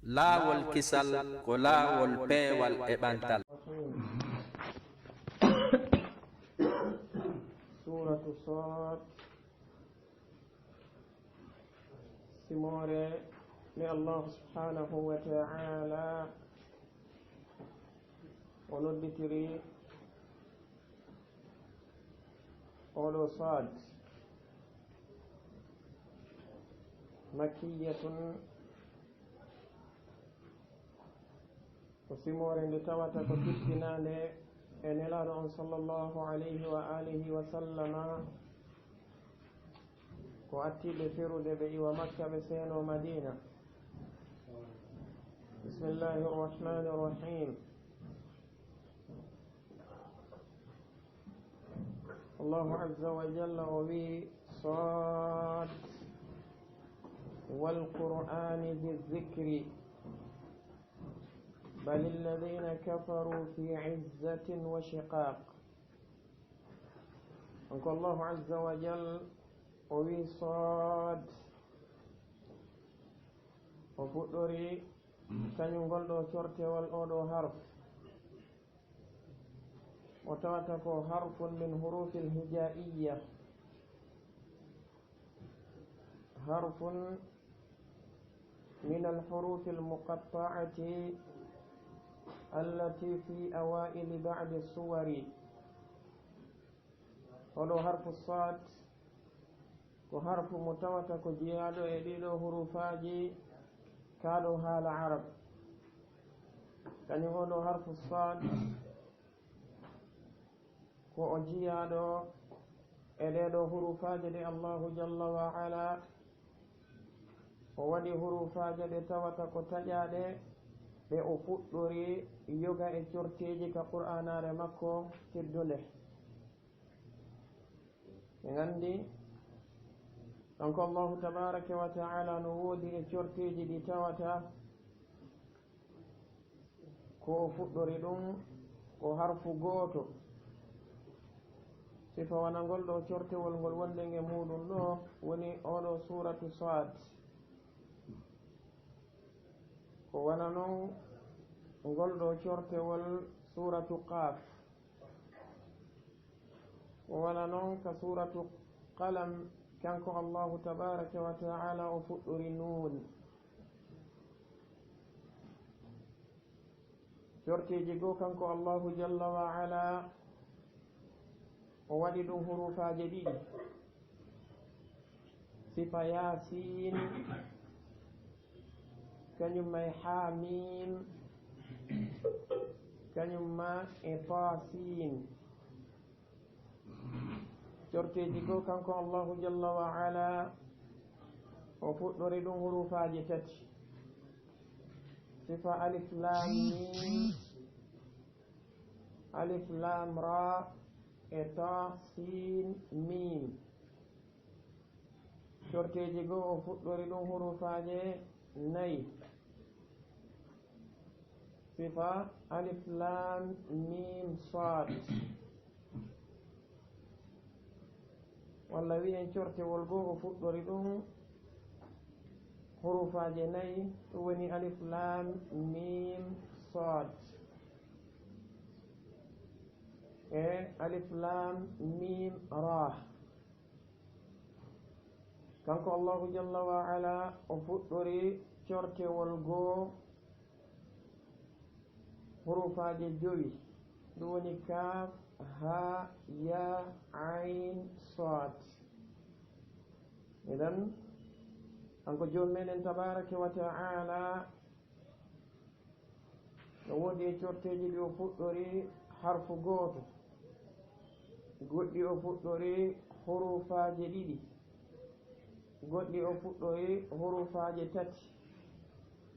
laawol kisal ko laawol peewal e ɓantal. suratu Sad simore ni Allah subhanahu wa ta'ala o nodditiri oɗo Sad makkiyatun ko simore nde tawata ko tippinande e nelaɗo on sallllahu alayhi wa alihi wa sallama ko attiɓe ferude ɓe iwa makka ɓe seeno madina. bismillahi rrahmani rrahim. allahu azza wa jalla o wi Sad walqur'ani bizikri بل الذين كفروا في عزة وشقاق. أنك الله عز وجل وي صاد وفؤري كان يقول له شرط والأودو حرف وتواتك حرف من حروف الهجائية، حرف من الحروف المقطعة التي في أوائل بعد الصور. ولو حرف الصاد وحرف متوتك جيادو إليلو حروفاجي كادو حال عرب. كان يقول حرف الصاد وأجيادو إليلو حروفاجي دي الله جل وعلا وودي حروفاجي دي توتك تجادي ɓe o fuɗɗori yoga e corteji ka qur'anare makko teddunde. ɓe gandi kanko allahu tabaraka wa ta'ala no woodi e corteji ɗi tawata ko o fuɗɗori ɗum ko harfu gooto. sifa wana ngol ɗo cortewol ngol wonde nge muɗum ɗo woni oɗo suratu Sad. ko wana noon ngol ɗo cortewol suratu Qaf. ko wana noon ka suratu Qalam kanko allahu tabaraka wa ta'ala o fuɗɗori Nun. corteji goo kanko allahu jalla wa ala o waɗi ɗum hurufaje ɗiɗi. sifa Yasin kañum ma Hamim kañum ma e Tasin. corteji goo kanko allahu jalla wa ala o fuɗɗori ɗum hurufaji tati. sifa Alif Lam Mim, Alif Lam Ra e Ta Sin Mim. corteji goo o fuɗɗori ɗum hurufaje nayi. sifa Alif Lam Mim Sad. walla wi'en cortewol goo o fuɗɗori ɗum hurufaje nayi. ɗum woni Alif Lam Mim Sad e Alif Lam Mim Ra. kanko allahu jalla wa ala o fuɗɗori cortewol goo hurufaje jowi. ɗum woni Kaf, Ha, Ya, Ain, Sad. idan kanko jom meɗen tabaraka wa ta'ala no woodi e corteji ɗi o fuɗɗori harfu gooto, goɗɗi o fuɗɗori hurufaje ɗiɗi, goɗɗi o fuɗɗori hurufaje tati,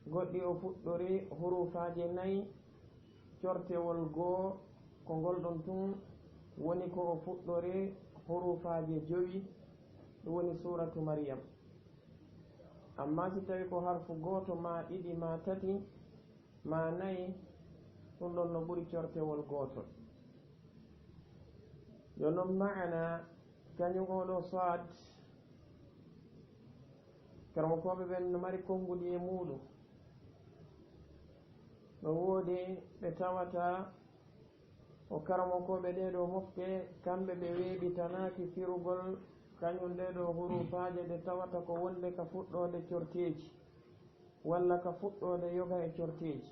goɗɗi o fuɗɗori hurufaje nayi. cortewol goo ko ngol ɗon tun woni ko o fuɗɗori hurufaje jowi. ɗum woni suratu Maryam. amma si tawi ko harfu gooto ma ɗiɗi ma tati ma nayi ɗum ɗon no ɓuri cortewol gootol. yo noon maana kañum oɗo Sad karamo koɓe ɓen no mari konnguli e muɗum no woodi ɓe tawata o karmokoɓe ɗeɗo mofte kamɓe ɓe weeɓitanaki firugol kañum ɗeɗo hurufaje ɗe tawata ko wonde ka fuɗɗode corteji walla ka fuɗɗode yoga e corteji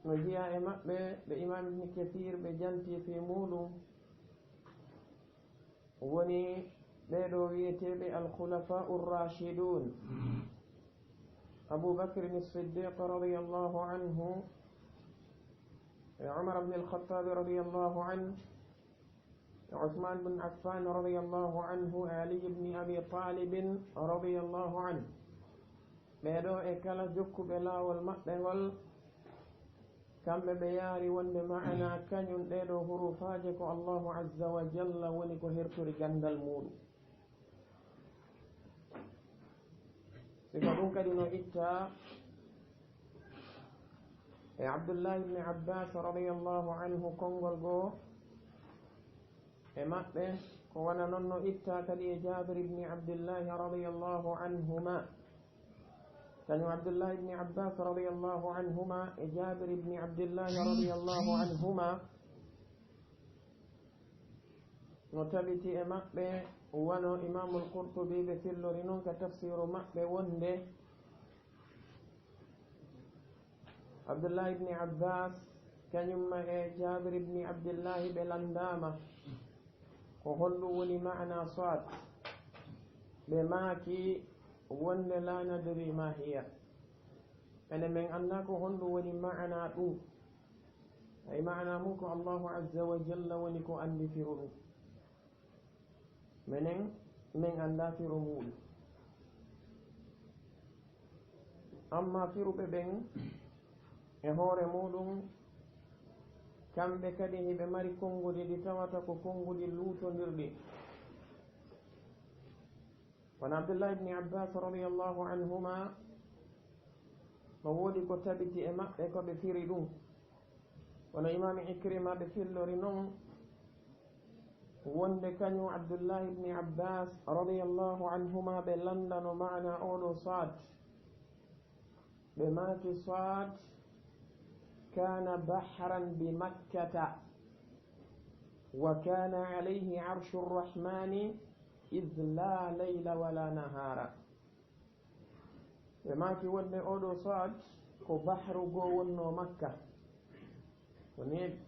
no jiya e maɓɓe ɓe imam ibne kathir ɓe janti fi muɗum woni ɓeɗo wiyeteɓe alkhulafa'u rrashidun أبو بكر الصديق رضي الله عنه عمر بن الخطاب رضي الله عنه عثمان بن عفان رضي الله عنه علي بن أبي طالب رضي الله عنه ɓeɗo e kala jokkuɓe laawol maɓɓe ngol kamɓe ɓe yaari wonde ma'ana kañum ɗeɗo hurufaje ko allahu azza wa jalla woni ko hertori gandal muɗum siko ɗum kadi no itta e abdullah ibne abbas radiallahu anhu konngol goo e maɓɓe ko wona noon no itta kadi e jabir ibni abdillahi radiallahu anhuma kañum abdullah ibni abbas radiallahu anhuma e jabir ibni abdillahi radiallahu anhuma no tabiti e maɓɓe wano imamul qurtubi ɓe fillori noon ka tafsiru maɓɓe wonde abdullah ibni abbas kañumma e jabir ibni abdillahi ɓe landama ko holɗum woni ma'ana sad ɓe maaki wonde la nadri ma hiya ene min anda ko honɗum woni ma'ana ɗum ay ma'ana mum ko allahu azza wa jalla woni ko andi firu ɗum minen min anda firu muɗum amma firuɓe ɓen e hoore muɗum kamɓe kadi hiɓe mari konngudi ɗi tawata ko konngudi luutodirɗi wono abdullah ibni abbas radiallahu anhuma no woodi ko tabiti e maɓɓe ko ɓe firi ɗum wono imam ikrima ɓe fillori noon wonde kañum abdullah ibni abbas radiallahu anhuma ɓe landano ma'ana oɗo sad ɓe maaki sad kana bahran bi makkata wa kana alayhi arshu rrahmani id la layla wala nahara ɓe maaki wonde oɗo sad ko bahru goo wonno makka woni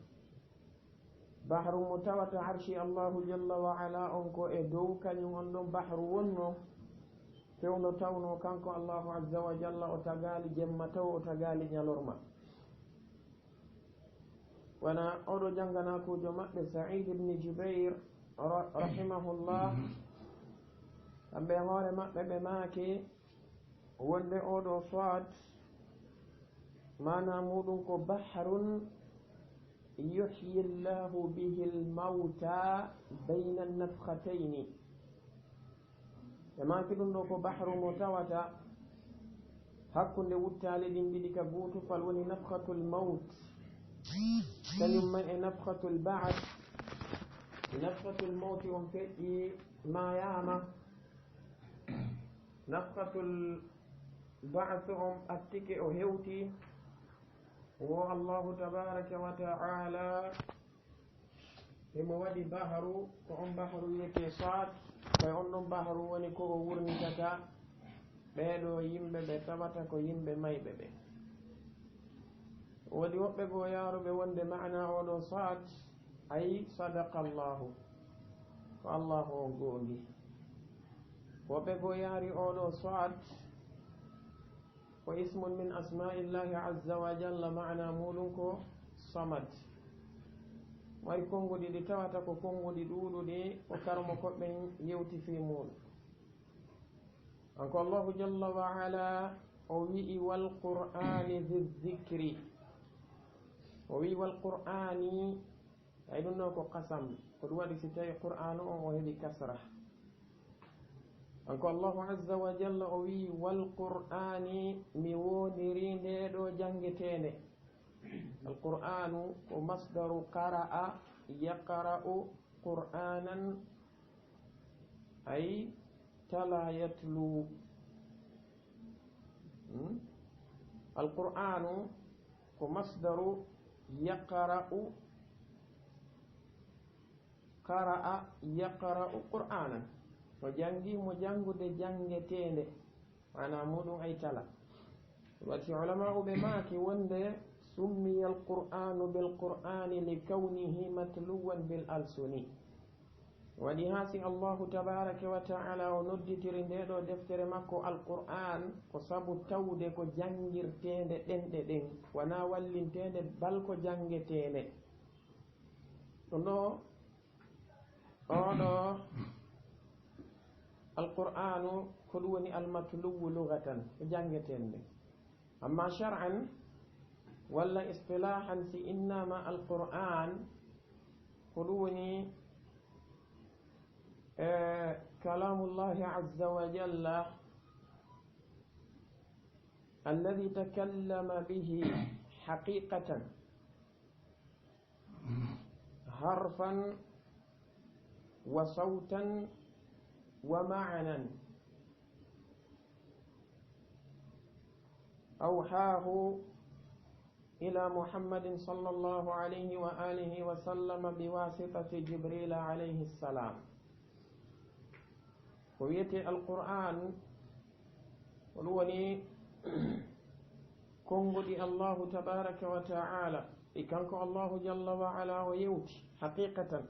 bahru mo tawata arshi allahu jalla wa ala on ko e dow kañum on ɗon bahru wonno fewno tawno kanko allahu azza wa jalla o tagali jemma taw o tagali ñalorma wona oɗo janganakujo maɓɓe said ibni jubair rahimahullah kamɓe hoore maɓɓe ɓe maake wonde oɗo sad mana muɗum ko bahrun yuhyi llahu bihi lmauta bayna nafhatayni ɓe maaki ɗum ɗo ko bahru mo tawata hakkunde wuttali ɗin ɗiɗi ka gutufal woni nafhatul maut kañumma e nafhatul ba'd nafhatul mauti on feƴƴi mayama nafhatul ba'th on attike o hewti wo allahu tabaraka wa ta'ala emo waɗi bahru ko on bahru wiyete sad koye on ɗon bahru woni ko o wurnitata ɓeɗo yimɓe ɓe tawata ko yimɓe mayɓe ɓe woodi woɓɓe goo yaaruɓe wonde ma'ana oɗo sad ay sadaqa allahu ko allahu o goongi woɓɓe goo yaari oɗo sad ko ismun min asma'illahi azza wa jalla ma'ana muɗum ko samad mari konngudi ɗi tawata ko konngudi ɗuuɗuɗi ko karmo koɓɓen yewti fi muɗum hanko allahu jalla wa ala o wi'i wal qur'ani dhi dhikri o wi'i wal qur'ani ay ɗum ɗo ko qasam ko ɗum waɗi si tawi qur'anu on o heɓi kasra hanko allahu azza wa jalla o wi'i wal qur'ani mi woniri ndeɗo jangetende alqur'anu ko masdaru qara'a yaqra'u qur'anan ay tala yatlu alqur'anu ko masdaru yaqra'u qara'a yaqra'u qur'anan mo jangi mo jangude jangetende mana muɗum ay tala wati ulama'u ɓe maaki wonde summiya alqur'anu bilqur'ani likawnihi matluwan bil alsuni waɗi haasi allahu tabaraka wa taala o nodditiri nde ɗo deftere makko alqur'an ko sabu tawde ko jangirtende ɗenɗe ɗen wona wallintende bal ko jangetende ɗum ɗo oɗo alqur'anu ko ɗum woni almatluwu lugatan ko jangetende amma shar'an walla istilahan si innama alqur'an ko ɗum woni kalamullahi azza wa jalla alladhi takallama bihi haqiqatan harfan wa sautan wa ma'nan awhahu ila muhammadin sallallahu alayhi wa alihi wa sallam biwasitati jibril alayhi salam ko wiyete alqur'an ko ɗum woni konngudi allahu tabaraka wa ta'ala e kanko allahu jalla wa ala o yewti haqiqatan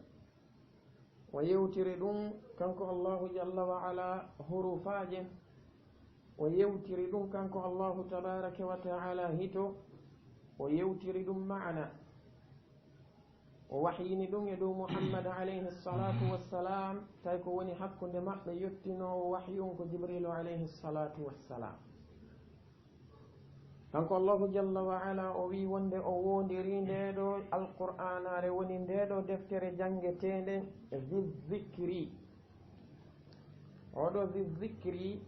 o yewtiri ɗum kanko allahu jalla wa ala hurufaje o yewtiri ɗum kanko allahu tabaraka wa ta'ala hito o yewtiri ɗum ma'ana o wahyini ɗum e dow muhammad alayhi salatu wassalam tawi ko woni hakkude maɓɓe yettinowo wahyun ko jibrilu alayhi salatu wassalam kanko allahu jalla wa ala o wi wonde o wondiri ndeɗo alqur'anare woni ndeɗo deftere jangetende zizikri oɗo zizikri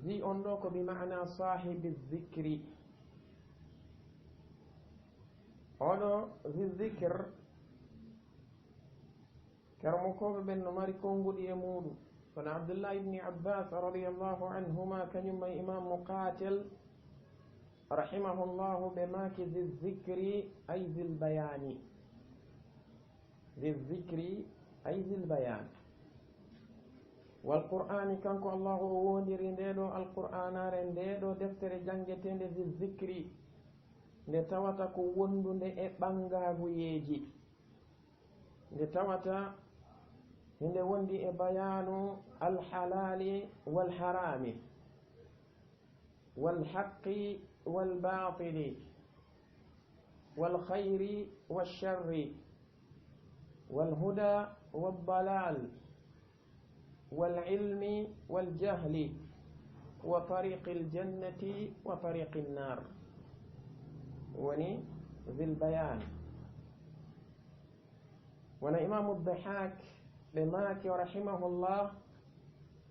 zi on ɗo ko bi ma'ana sahibi zikri oɗo zizikr karmokoɓe ɓen no mari konguɗi e muɗum kono abdullah ibni abbas radiallahu anhuma kañum may imam muqatil rahimahullahu ɓe maki zizikri ay zilbayani zizikri ay zilbayan walqur'ani kanko allahu o wondiri ndeɗo alqur'anare ndeɗo deftere jangetende zizikri nde tawata ko wondude e ɓangaguyeji nde tawata hende wondi e bayanu alhalali walharami walhaqqi walbatili walkhayri walsharri walhuda waldalal walilmi waljahli wa tariqi aljannati wa tariqi annar woni zilbayan wona imamu dhahak ɓe maaki rahimahullah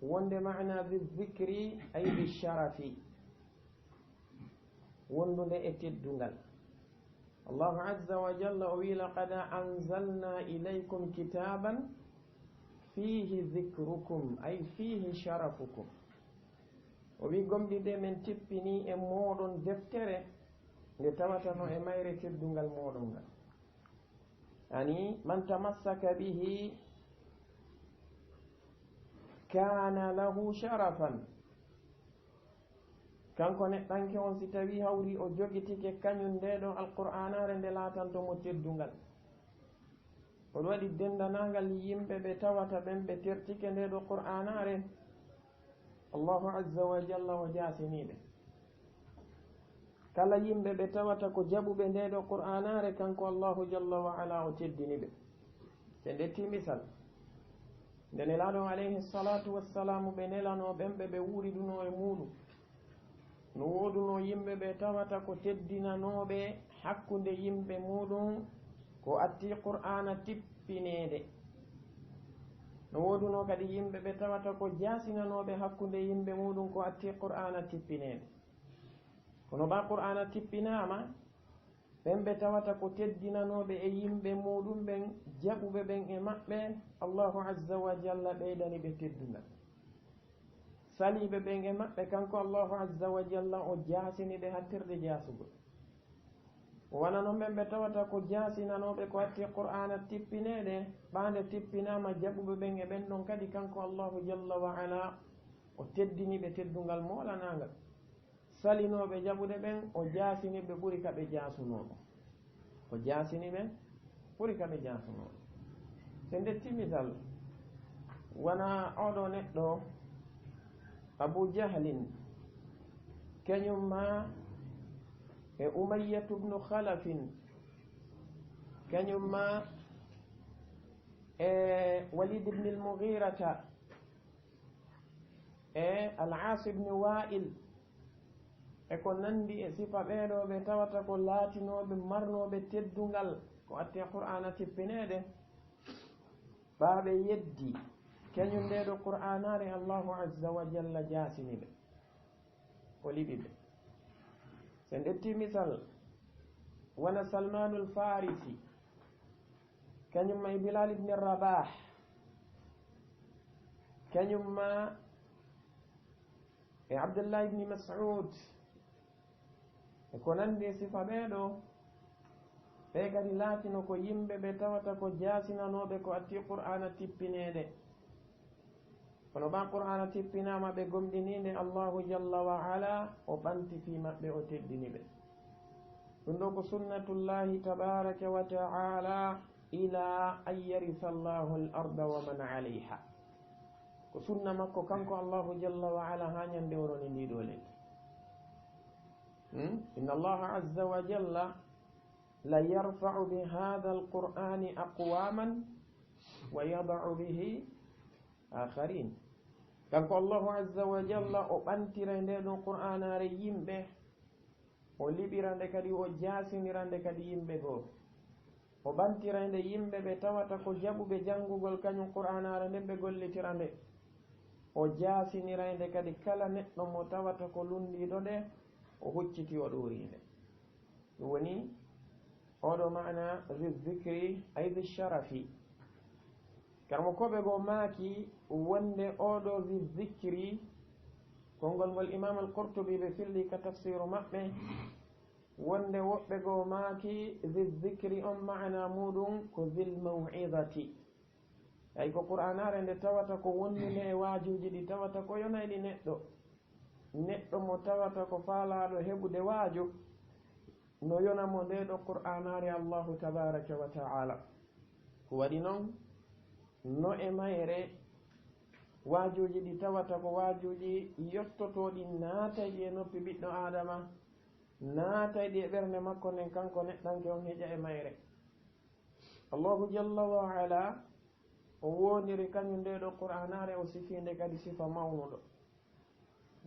wonde mana bizikri ay bisharafi wondude e teddungal allahu azza wa jalla o wi laqad anzalna ilaykum kitaban fihi zikrukum ay fihi sharafukum o wi gomɗide men tippini e moɗon deftere nde tawatano e mayre teddungal moɗon ngal ani man tamassaka bihi kana lahu sharafan kanko neɗɗanke on si tawi hawri o jogitike kañum ndeɗo alqur'anare nde latantomo teddungal oɗo waɗi dendanagal yimɓe ɓe tawata ɓen ɓe tertike ndeɗo qur'anare allahu azza wa jalla o jasiniɓe kala yimɓe ɓe tawata ko jaɓuɓe ndeɗo qur'anare kanko allahu jalla wa ala o teddiniɓe se ndetti misal nde nelaɗo alayhi salatu wassalamu ɓe nelano ɓen ɓe wuuri ɗuno e muɗum no woduno yimɓe ɓe tawata ko teddinanoɓe hakkude yimɓe muɗum ko atti qur'ana tippinede no woduno kadi yimɓe ɓe tawata ko jasinanoɓe hakkude yimɓe muɗum ko atti qur'ana tippinede kono ba qur'ana tippinama ɓen ɓe tawata ko teddinanoɓe e yimɓe muɗum ɓen jaɓuɓe ɓen e maɓɓe allahu azza wa jalla ɓeydani ɓe teddungal saliɓe ɓen e maɓɓe kanko allahu azza wa jalla o jaasiniɓe hattirde jaasugol wona noon ɓen ɓe tawata ko jaasinanoɓe ko hatti qur'ana tippineɗe ɓande tippinama jaɓuɓe ɓen e ɓen ɗon kadi kanko allahu jalla wa ala o teddiniɓe teddungal molanagal salinoɓe jaɓude ɓen o jaasiniɓe ɓuuri kaɓe jaasunoɓe o jaasiniɓe ɓuuri kaɓe jaasunoɓe so ndetti misal wona oɗo neɗɗo abu jahlin kañum ma e umayyatu bnu khalafin kañum ma e walid ibne almughirata e al-as ibne wa'il e ko nandi e sifa ɓeɗo ɓe tawata ko laatinoɓe marnoɓe teddungal ko atte qur'ana tippineɗe ɓaɓe yeddi kañum nde ɗo qur'anare allahu azza wa jalla jaasiniɓe o liɓiɓe so ndetti misal wona salmanul farisi kañum ma e bilal ibne rabah kañum ma e abdullah ibni mas'ud e ko nandi e sifa ɓeɗo ɓe kadi laatino ko yimɓe ɓe tawata ko jaasinanoɓe ko atti qur'ana tippineɗe kono ɓa qur'ana tippinama ɓe gomɗininde allahu jalla wa ala o ɓanti fi maɓɓe o teddini ɓe ɗum ɗo ko sunnatullahi tabaraka wa ta'ala ila an yarisa allahu al arda wa man alayha ko sunna makko kanko allahu jalla wa ala ha ñande woroni ndiɗo leydi inna allaha azza wa jalla la yarfa'u bi hadha alqur'ani aqwaman wa yada'u bihi akharin kanko allahu azza wa jalla o ɓantira nde ɗon qur'anare yimɓe o liɓirande kadi o jaasinirande kadi yimɓe goo o ɓantirande yimɓe ɓe tawata ko jaɓuɓe janngugol kañum qur'anare nden ɓe gollitirande o jaasinirande kadi kala neɗɗo mo tawata ko lundiɗo nde o hucciti o ɗorinde ɗum woni oɗo mana zi zicri ay zi sharafi karmo koɓe goo maaki wonde oɗo zi zicri konngol ngol imam al qurtubi ɓe filli ka tafsiru maɓɓe wonde woɓɓe goo maaki zi zicri on maana muɗum ko zil maw'idati ay ko qur'anare nde tawata ko wonnine e waajuji ɗi tawata ko yonayɗi neɗɗo mo tawata ko faalaɗo heɓude waaju no yonamo nde ɗo qur'anare allahu tabaraka wa ta'ala ko waɗi noon no e mayre waajuji ɗi tawata ko waajuji yottotoɗi naatayɗi e noppi ɓiɗɗo adama naatayɗi e ɓernde makko nden kanko neɗɗanke on heƴa e mayre allahu jalla wa ala o wondiri kañum nde ɗo qur'anare o sifinde kadi sifa mawnuɗo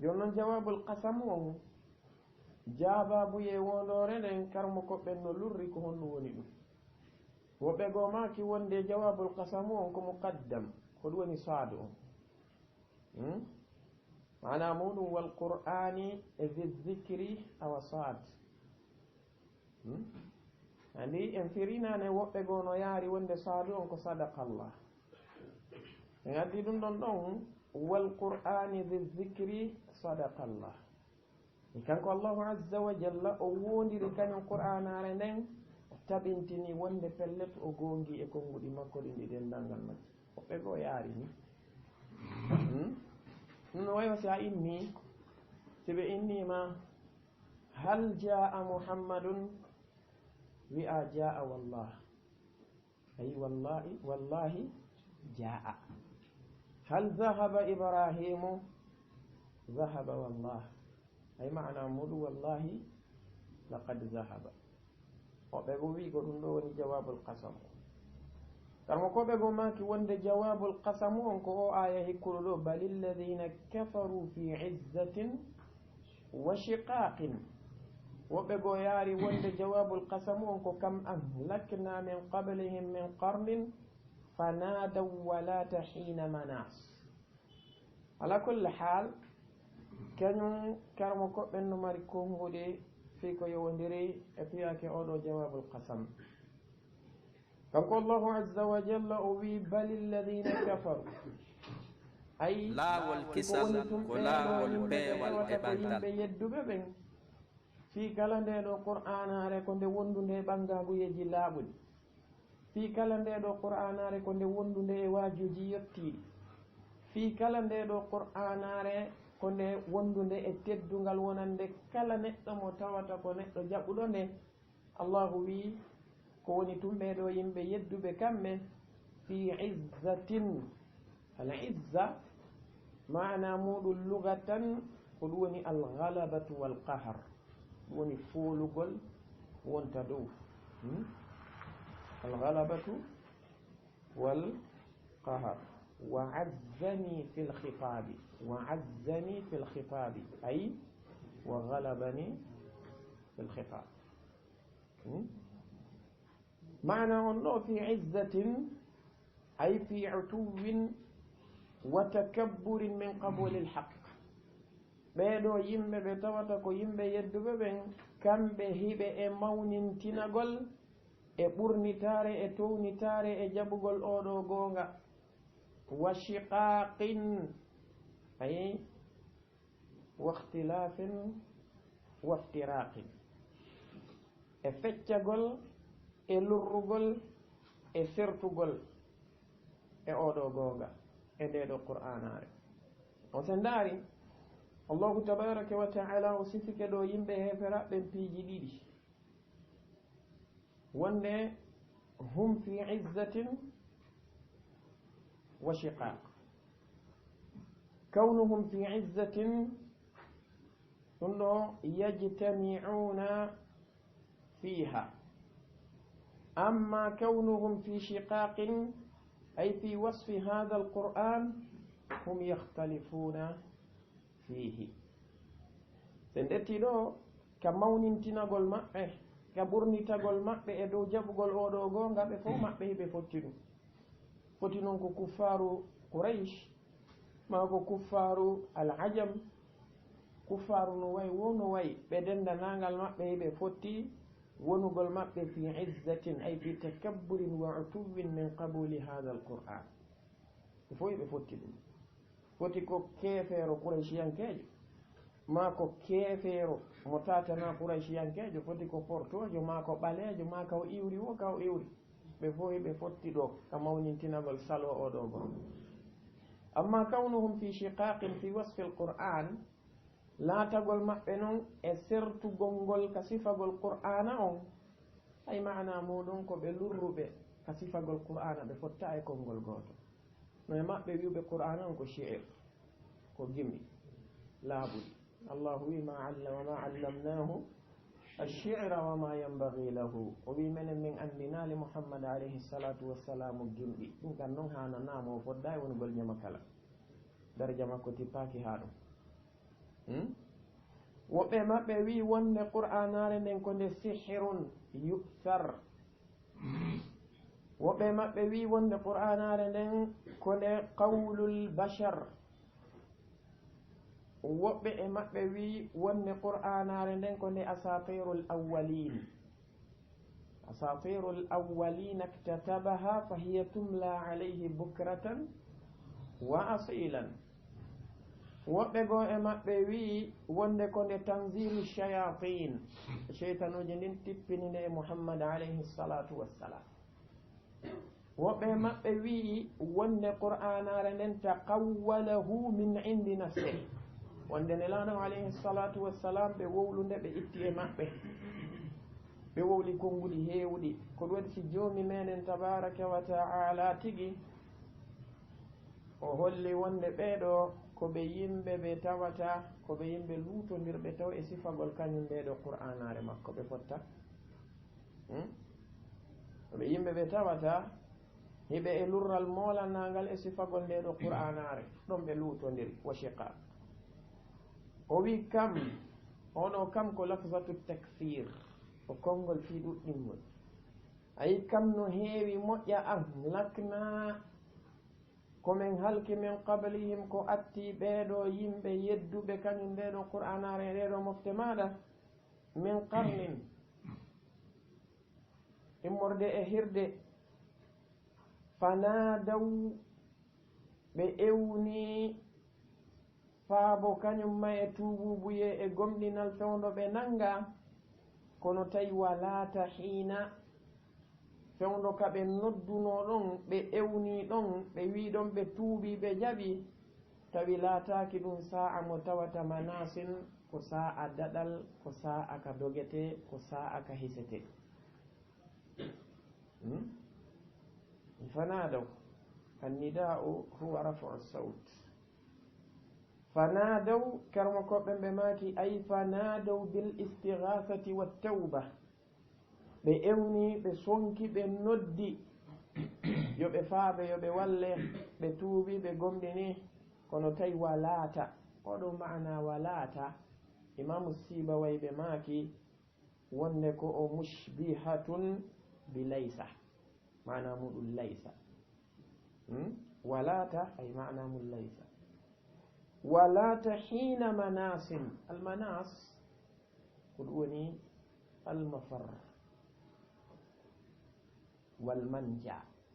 joni noon jawabul qasam on jaababuye wondore nden karmo koɓɓen no lurri ko honɗum woni ɗum woɓɓe goo maki wonde jawabul qasamu on ko muqaddam ko ɗum woni saadu on mana muɗum wal qur'ani e zi zicri awa saad andi en firinane woɓɓe goo no yaari wonde saadu on ko sadaqallah en addi ɗum ɗon ɗon wal qur'ani zi zicri sadaqallah e kanko allahu azza wa jalla o wondiri kañum qur'anare nden o taɓintini wonde pellet o gongi e konguɗi makko ɗi ɗi dendalngal majji woɓɓe goo yaari ni ɗum no wayo si a inni si ɓe innima hal jaa muhammadun wi'a jaa wallah ay wallahi jaa hal zahaba ibrahimu zahaba wallah ay maana muɗum wallahi laqad zahaba woɓɓe go wi ko ɗum ɗo woni jawabul qasam karmo koɓe go maki wonde jawabul qasamu on ko o aya hikkuɗo ɗo bal alladina kafaru fi izzatin wa shiqaqin woɓɓe go yaari wonde jawabul qasamu on ko kam ahlakna min qablihim min qarnin fanadaw walata hina manas ala kulli hal kañum karmo koɓɓen no mari konguɗe fi ko yowodiri e fiyake oɗo jawabul qasam kanko allahu azza wa jalla o wi bal alladina kafaru ay laawol ko kisal woni ko tumɓeɗo laawol yimɓe ɓe peewal tawata e ko ɓantal yimɓe yedduɓe ɓen fii kala ndeɗo qur'anare ko nde wondude e ɓangaguyeji laaɓuɗi fii kala ndeɗo qur'anare ko nde wondude e waajuji yettiɗi fii kala ndeɗo qur'anare ko nde wondude e teddungal wonande kala neɗɗo mo tawata ko neɗɗo jaɓuɗo nde allahu wi ko woni tumɓeɗo yimɓe yedduɓe kamɓe fi izzatin al izza mana muɗum lugatan ko ɗum woni algalabatu walqahar ɗum woni foolugol wonta dow algalabatu walqahar wa azzani fi lkhitabi wa azzani fi lkhitabi ay wa galabani fi lkhitab معنى أنه في عزة أي في عتو وتكبر من قبول الحق ɓeeɗo yimɓe ɓe tawata ko yimɓe yedduɓe ɓen kamɓe hiɓe e mawnintinagol e ɓurnitare e townitare e jaɓugol oɗo goonga wa shiqaqin ay wa ikhtilafin wa iftiraqin e feccagol e lurrugol e sertugol e oɗo goonga e ndeɗo qur'anare on sen ndaari allahu tabaraka wa taala o sifike ɗo yimɓe heferaɓɓen piiji ɗiɗi wonde hum fi izzatin wa shiqaq kawnuhum fi izzatin ɗum ɗo yajtami'una fiha أما كونهم في شقاق أي في وصف هذا القرآن هم يختلفون فيه سندتي دو كمونينتينagol maɓɓe ka ɓurnitagol maɓɓe e dow jaɓugol oɗo gonga ɓe fof maɓɓe hiɓe foti noon ko kuffaru Quraysh ma ko kuffaru al-ajam kuffaru no wayi wo no wayi ɓe dendanagal maɓɓe hiɓe fotti wonugol maɓɓe fi izzatin ay fi takabburin wa utuwin min qabuli hada alquran e fof ɓe fotti ɗum foti ko keefeero Quraysiyankeejo ma ko keefeero mo tatana Quraysiyankeejo foti ko portojo ma ko ɓaleejo ma kaw iwri wo kaw iwri ɓe fof ɓe fotti ɗo ka mawnintinagol salo oɗo gon amma kawnuhum fi shiqaqin fi wasfi alquran laatagol maɓɓe noon e sertugol ngol ka sifagol qur'ana on ay mana muɗum ko ɓe lurruɓe ka sifagol qur'ana ɓe fotta e konngol gooto no e maɓɓe wiwɓe qur'ana on ko shi'ir ko gimi laaɓuɗi allahu wi ma allamnahu alshira wa ma yanbaghi lahu o wi menen min andinali muhammad alayhi salatu wassalamu gimɗi ɗum kan noon hananamo o fodda e wonugol ñama kala daraja makko tippaki ha ɗum woɓɓe maɓɓe wi wonde qur'anare nden ko nde sihirun yusar woɓɓe maɓɓe wi wonde qur'anare nden ko nde qawlul bashar woɓɓe e maɓɓe wi wonde qur'anare nden ko nde asatirul awwalin iktatabaha fa hiya tumla alayhi bukratan wa asilan woɓɓe goo e maɓɓe wi wonde ko nde tanzilu shayatin cheytanuji ndin tippininde e muhammad alayhi salatu wassalam woɓɓe e maɓɓe wi wonde qur'anare nden taqawwalahu min indi nafsih wonde nelaɗo alayhi salatu wassalam ɓe wowlunde ɓe itti e maɓɓe ɓe wowli konnguɗi heewɗi ko ɗum waɗi si joomi meɗen tabaraka wa taala tigi o holli wonde ɓeeɗo ko ɓe yimɓe ɓe tawata ko ɓe yimɓe luutodirɓe taw e sifagol kañum ɓeɗo qur'anare makko ɓe fotta ko ɓe yimɓe ɓe tawata hiɓe e lurral moolanagal e sifagol ndeɗo qur'anare ɗon ɓe luutodiri wa shiqa o wi kam oɗo kam ko lafzatu takfir ko konngol fi ɗuɗɗingol ayi kam no heewi moƴƴa an lakna komin halki min qablihim ko atti ɓeeɗo yimɓe yedduɓe kañum ndeɗo qur'anare ɗeɗo mofte maɗa min qarnin immorde e hirde fanadaw ɓe ewni faabo kañum ma e tuububuye e gomɗinal fewndo ɓe nanga kono tawi walata hiina fewndo ka ɓe nodduno ɗon ɓe ewni ɗon ɓe wi ɗon ɓe tuubi ɓe jaɓi tawi laataki ɗum sa'a mo tawata manasin ko sa'a daɗal ko sa'a ka dogete ko sa'a ka hisete fanadaw annida'u huwa raf'u saut fanadaw karmo koɓɓe ɓe maaki ay fanadaw bil istighasati wattawba ɓe ewni ɓe sonki ɓe noddi yo ɓe faaɓe yo ɓe walle ɓe tuubi ɓe gomɗini kono tawi walata oɗo maana walata imamu sibaway ɓe maaki wonde ko o mushbihatun bi laysa mana muɗum laysa walata ay mana mum laysa walata hina manasin almanas ko ɗum woni almafar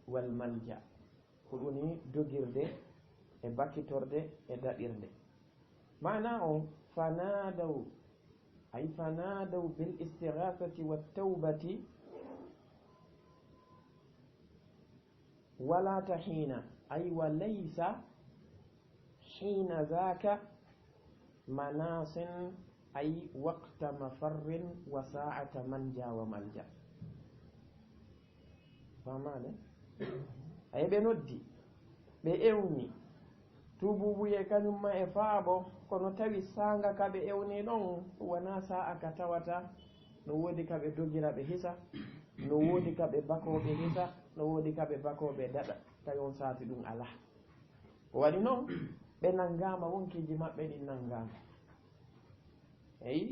walmanja ko ɗum woni dogirde e bakkitorde e daɗirde mana o fanadaw ay fanadaw bil istighasati wattawbati walata hina ay wa laysa hina dhaka manasin ay waqta mafarrin wa sa'ata manja wa malja famane ay ɓe noddi ɓe ewni tububuye kañumma e faabo kono tawi sanga kaɓe ewni ɗon wona sa'a ka tawata no woodi kaɓe dogira ɓe hisa no woodi kaɓe bakoɓe hisa no woodi kaɓe bakoɓe daɗa tawi on saati ɗum ala ko waɗi noon ɓe nanngama wonkiji maɓɓe ɗi nanngama eyi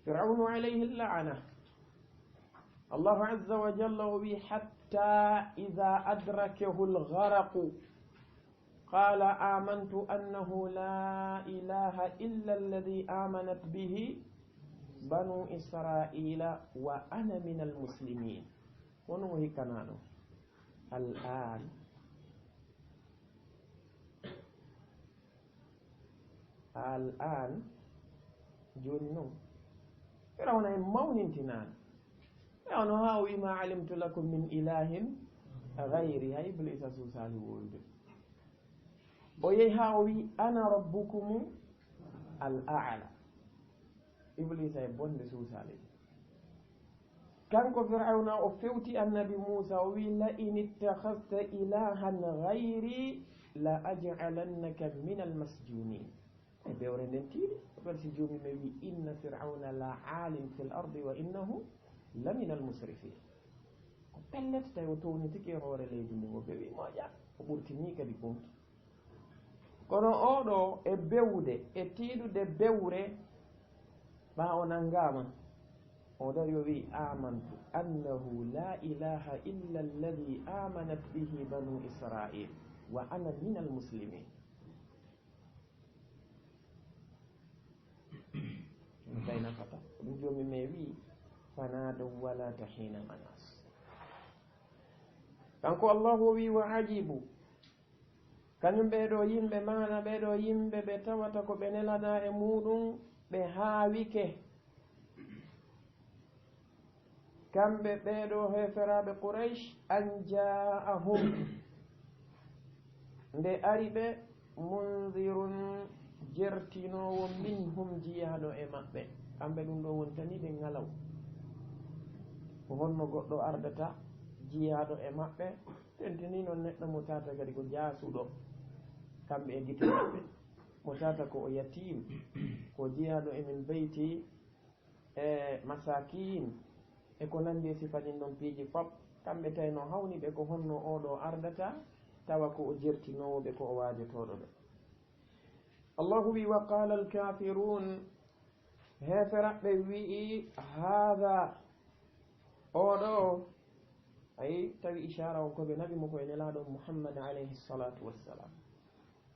firaunu alayhi lla'ana allahu azza wa jalla o wi hatta ida adrakehu lgaraqu qala amantu annahu la ilaha illa alladi amanat bihi banu israila wa ana min almuslimin wono mo hikkanaɗo al'an joni noon firawna en mawnintinaɗo firawna ha o wima alimtu lakum min ilahin gayri hay iblisa susali wolde o yehi ha o wi ana rabbukum al'ala iblisa e bonde susali kanko firawna o fewti annabi Musa o wi la in ittakhadta ilahan gayri la aj'alannaka min almasjunin e ɓewre nden tiiɗi ɓen si jomum mi wi inna firawna la aalin fi l ardi wa innahu la min almusrifin ko pellete tawi o townitiki e hoore leydi ndin o ɓe wi moƴa o ɓurtini kadi konki kono oɗo e bewde e tiiɗude bewre ɓa o nanngama o dari o wi amantu annahu la ilaha illa alladi amanat bihi banu israil wa ana min almuslimin tay nafata ɗum jomum me wi fanadaw walata hina manas kanko allahu o wi wa ajibu kañum ɓeɗo yimɓe mana ɓeɗo yimɓe ɓe tawata ko ɓe nelana e muɗum ɓe haawike kamɓe ɓeɗo heferaɓe Quraysh an ja'ahum nde ari ɓe mundirun jertinowo minhum jiyaɗo e maɓɓe kamɓe ɗum ɗo wontani ɓe ngalaw ko honno goɗɗo ardata jiyaɗo e maɓɓe tentini noon neɗɗo mo tata kadi ko jaasuɗo kamɓe e gite maɓɓe mo tata ko o yatim ko jiyaɗo emin beyti e masakin e ko nandi e sifanin ɗon piiji fop kamɓe tawi no hawni ɓe ko honno oɗo ardata tawa ko o jertinowoɓe ko o wajotoɗo ɓe allahu wi wa qala alkafirun heferaɓɓe wi'i hada oɗo ayi tawi ishara on koɓe naɓi mo koye nelaɗo muhammad alayhi salatu wassalam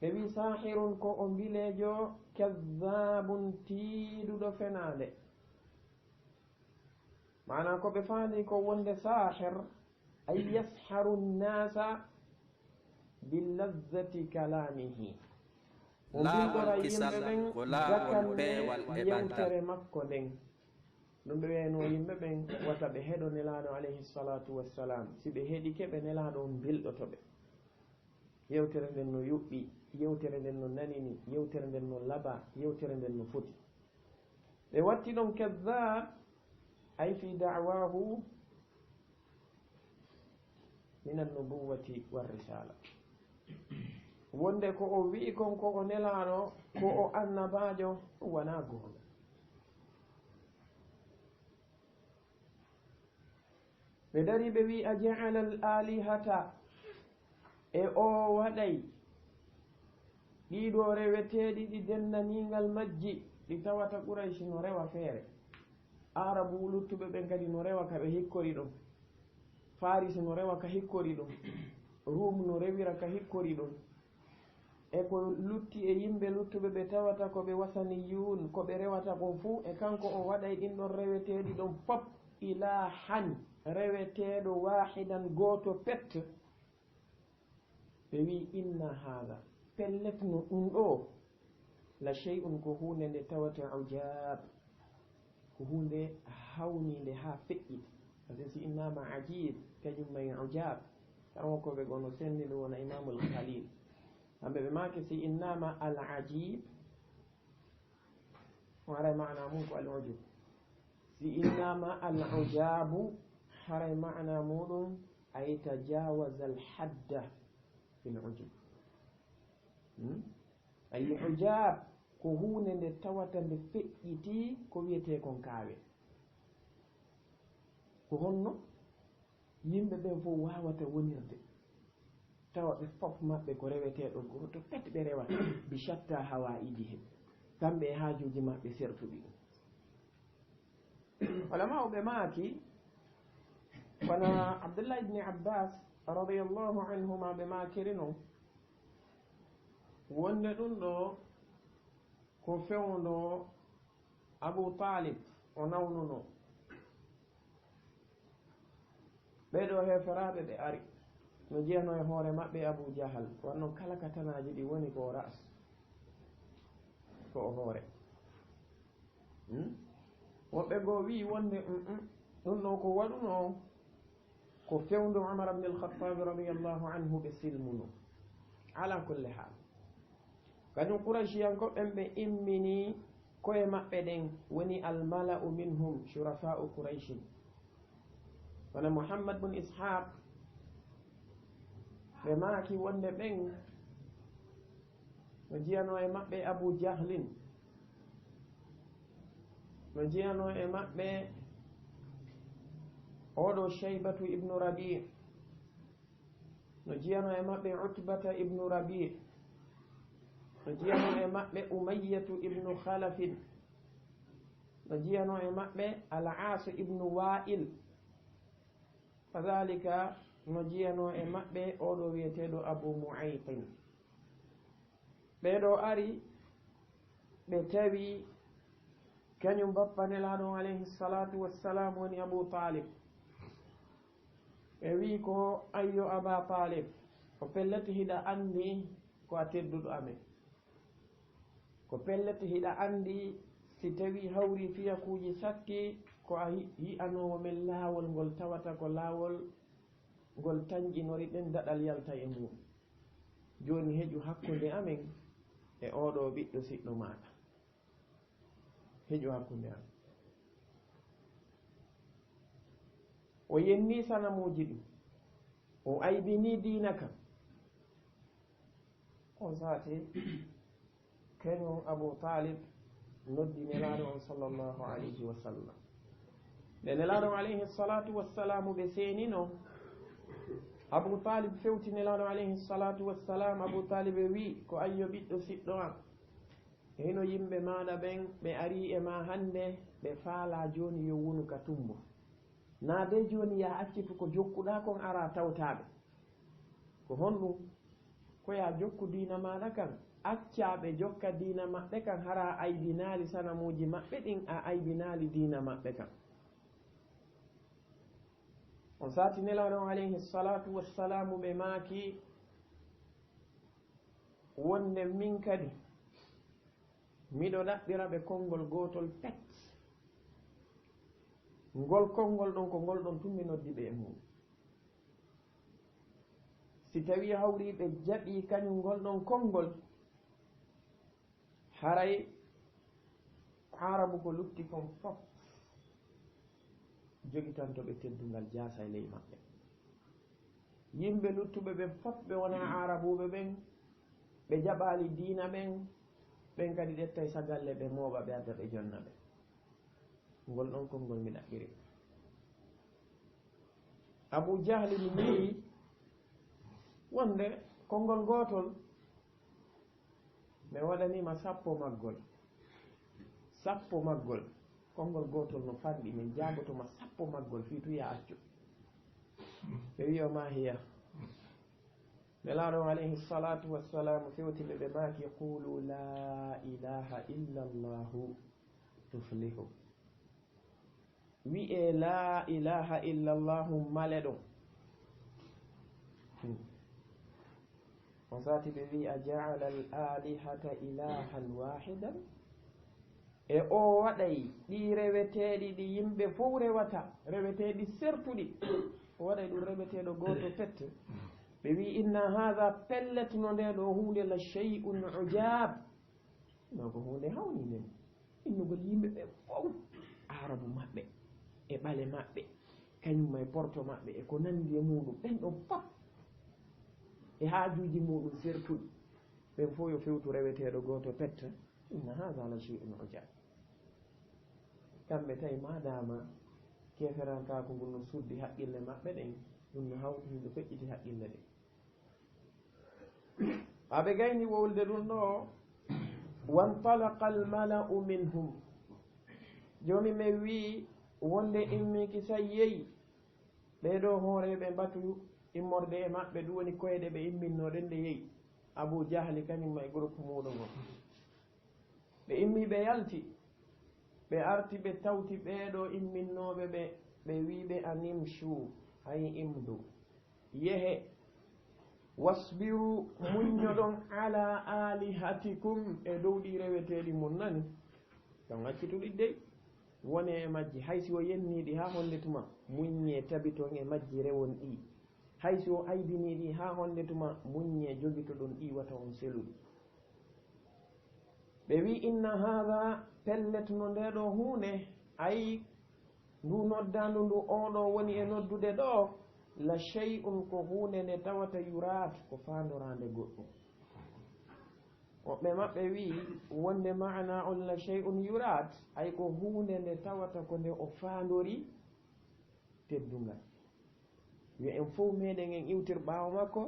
ɓe wi sahirun ko o mbilejo kadhabun tiiɗuɗo fenade mana ko ɓe faandi ko wonde sahir ay yasharu nnasa billazzati kalamihi o laawol bilɗora kisal yimɓe ɓen ko laawol gakanne peewal e ɓantal. yewtere makko nden ɗum ɓe wiyano yimɓe ɓen wata ɓe heɗo nelaɗo alayhi salatu wassalam si ɓe heeɗike ɓe nelaɗo on bilɗotoɓe yewtere nden no yuɓɓi yewtere nden no nanini yewtere nden no laaɓa yewtere nden no foti ɓe watti ɗon kadab ay fi da'wahu min annubuwati warrisala wonde ko o wi'i kon ko o nelaɗo ko o annabajo ɗum wona gonga ɓe dari ɓe wi a ja'ala al alihata e o waɗay ɗiɗo reweteɗi ɗi dendanigal majji ɗi tawata Quraysh no rewa feere arabu luttuɓe ɓen kadi no rewa ka ɓe hikkori ɗum faris no rewa ka hikkori ɗum rum no rewira ka hikkori ɗum e ko lutti e yimɓe luttuɓe ɓe tawata ko ɓe wasaniyun ko ɓe rewata kon fuu e kanko o waɗay ɗin ɗon reweteɗi ɗon fop ilahan reweteɗo wahidan goto pet ɓe wi inna haha pellet no ɗum ɗo la shay'un ko hunde nde tawata ujab ko hunde hawnide ha feƴƴi par si innama ajib kañum may ujab tawa ko ɓe gono senni ɗo wona imamul khalil hamɓe ɓe make si innama al ajib haray mana mum ko al ujub si innama al ujabu haray mana muɗum ay tajawaza al hadda fil ujub ay ujab ko hunde nde tawata nde feƴƴiti ko wiyete kon kaawe ko honno yimɓe ɓen fof wawata wonirde tawa ɓe fof maɓɓe ko reweteɗo goto pet ɓe rewata bi shatta hawa idi he kamɓe e haajuji maɓɓe sertuɗi ɗum walama o ɓe maaki wona Abdullah ibni Abbas radiallahu anhuma ɓe maakiri noon wonde ɗum ɗo ko fewndo Abu Talib o nawnuno ɓeɗo heferaɓe ɓe ari no jeyano e hoore maɓɓe Abu Jahal wanno kala ka tanaji ɗi woni ko ras ko o hoore woɓɓe goo wi wonde ɗum ɗo ko waɗuno ko fewndo Umar ibn al-Khattab radiyallahu anhu ɓe silmuno ala kulli hal kañum Quraychiyankoɓen ɓe immini koye maɓɓe ɗen woni almala'u minhum shurafa'u Qurayshin wona Muhammad bun Ishaq ɓe maaki wonde ɓen no jiyano e maɓɓe Abu Jahlin no jiyano e maɓɓe oɗo Shaybatu ibnu Rabi' no jiyano e maɓɓe Utbata ibnu Rabi' no jiyano e maɓɓe Umayyatu ibnu Khalafin no jiyano e maɓɓe Al-As ibnu Wa'il kadhalika no jiyano e maɓɓe oɗo wiyeteɗo Abu Mu'aytin ɓeɗo ari ɓe tawi kañum bappa nelaɗo alayhi salatu wassalam woni Abu Talib ɓe wi ko ayyo Aba Talib ko pellete hiɗa andi ko a tedduɗo amen ko pellete hiɗa andi si tawi hawri fiyakuji sakki ko a yi'anowo men laawol ngol tawata ko laawol ngol tañƴinori ɗen daɗal yalta e mum joni heƴu hakkude amen e oɗo ɓiɗɗo siɗɗo maɗa heƴu hakkude amen o yenni sanamuji ɗum o aybini diina kam on saati kañum Abu Talib noddi nelaɗo on sallllahu alayhi wa sallam nde nelaɗo alayhi salatu wassalamu ɓe seenino Abu Talib fewti nelaɗo alayhi salatu wassalam Abu Talib e wi ko ayyo ɓiɗɗo siɗɗo am heno yimɓe maɗa ɓen ɓe ari e ma hande ɓe faala joni yo wonu ka tumbo naade joni ya accitu ko jokkuɗa kon ara tawtaɓe ko honɗum koya jokku diina maɗa kan accaɓe jokka diina maɓɓe kan hara aybinali sanamuji maɓɓe ɗin a aybinali diina maɓɓe kan on saati nelaɗo alayhi salatu wassalamu ɓe maaki wonde min kadi miɗo ɗaɓɓira ɓe konngol gotol pet ngol konngol ɗon ko ngol ɗon tun mi noddi ɓe e mum si tawi hawri ɓe jaɓi kañum ngol ɗon konngol haray arabu ko lutti kon fof jogitantoɓe teddungal jaasa e ley maɓɓe yimɓe luttuɓe ɓe fof ɓe wona arabuɓe ɓen ɓe jaɓali diina ɓen kadi ɗettay sagalle ɓe mooɓa ɓe adda ɓe jonna ɓe ngol ɗon konngol mi ɗaɓɓiri Abu Jahli mi yii wonde konngol gotol mi waɗanima sappo maggol konngol gotol no fanɗi min jagotoma sappo maggol fi tuya accu ɓe wiyoma hiya nelaɗo alayhi salatu wassalamu fewtiɓe ɓe maki qulu la ilaha illa llahu tuflihu wi'e la ilaha illa llahu male ɗon on sati ɓe wi a jaala al alihata ilahan wahidan e o waɗay ɗi reweteɗi ɗi yimɓe fof rewata reweteɗi sertuɗi o waɗay ɗum reweteɗo goto pette ɓe wi inna hatha pellet no nde ɗo hunde la shay'un ujab no ko hunde hawnide innugol yimɓe ɓe fof arabu maɓɓe e ɓale maɓɓe kañum e porto maɓɓe e ko nandi e muɗum ɓen ɗon fof e haajuji muɗum sertuɗi ɓen fof yo fewtu reweteɗo goto pette inna hatha la shay'un ujab kamɓe tawi madama keferankaku ngu no suddi haqqille maɓɓe ɗen ɗum no hawti no feƴƴiti haqqille ɗe aɓe gayni wowlde ɗum ɗo wantalaqa almala'u minhum joni mi wi wonde immiki sa yeyi ɓeɗo hooreɓe mbatu immorde e maɓɓe ɗum woni koyɗe ɓe imminnoɗen nde yeyi Abu Jahli kañum e groupe muɗum o ɓe immi ɓe yalti ɓe arti ɓe tawti ɓeɗo imminnoɓe ɓe wiɓe animshu hay imdu yehe wasbiru muññoɗon ala alihatikum e dow ɗi reweteɗi mum nani ɗon accituɗi dey wone e majji haysi o yenniɗi ha honde tuma muññe tabiton e majji rewon ɗi haysi o aydiniɗi ha honde tuma muññe jogito ɗon ɗi wata on seluɗi ɓe wi inna hatha pellet no ndeɗo hunde ayi ndu noddandu ndu oɗo woni e noddude ɗo la shay'un ko hunde nde tawata yurat ko fandorande goɗɗum woɓɓe maɓɓe wi wonde maana on la shay'un yurat ay ko hunde nde tawata ko nde o fandori teddungal yo en fof meɗen en iwtir ɓaawo makko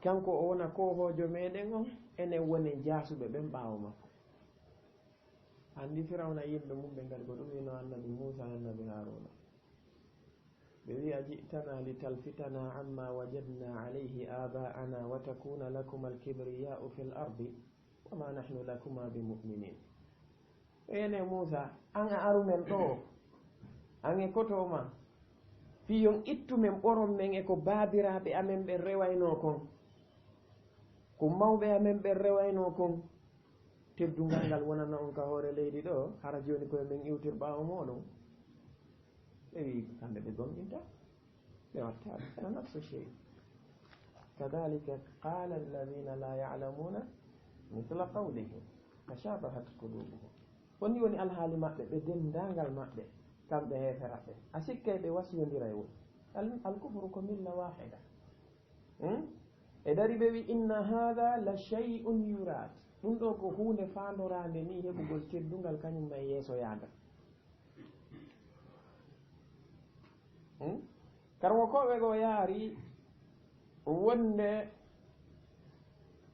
kanko o wona kohojo meɗen on enen woni jasuɓe ɓen ɓaawo makko andi firawna yimɓe mum ɓe ngari ko ɗum wino annabi Musa annabi Haruna ɓe wi a jitana li talfitana amma wajadna alayhi aba'ana wa takuna lakum alkibriya'u fil ardi wama nahnu lakuma bimuminin ene Musa an a arumen ɗo an e kotoma fiyon ittu men ɓoron men e ko baabiraɓe amen ɓe rewayno kon ko mawɓe amen ɓe rewayno kon teddungal ngal wonana on ka hoore leydi ɗo hara joni koye men iwtir ɓaawo moɗon ɓe wi kamɓe ɓe gonɗinta ɓe wattaɓe ana nafsu chey kadalika qala alladina la ya'lamuna mithla qawlihim tashabahat qulubuhum woni woni alhaali maɓɓe ɓe dendangal maɓɓe kamɓe heferaɓe a sikkay ɓe wasiyodira e woni alkufru ko milla wahida e dari ɓe wi inna hatha la shay'un yurat ɗum ɗo ko hunde fandorande ni heɓugol teddungal kañum may yeeso yaada karmo koɓe go yaari wonde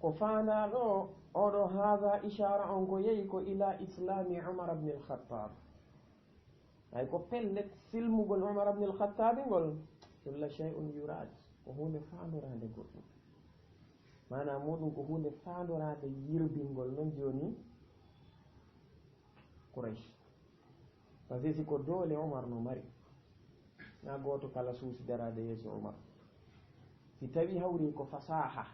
ko fanda ɗo oɗo hatha ishara on ko yehi ko ila islami Umar ibn al-Khattab ay ko pellet silmugol Umar ibn al-Khattabi ngol illa shay'un yurad ko hunde fandorande goɗɗum mana muɗum ko hunde fandorade yirbingol non joni Quraysh par ce que siko doole Umar no mari na goto kala suusi darade yeeso Umar si tawi hawri ko fasaha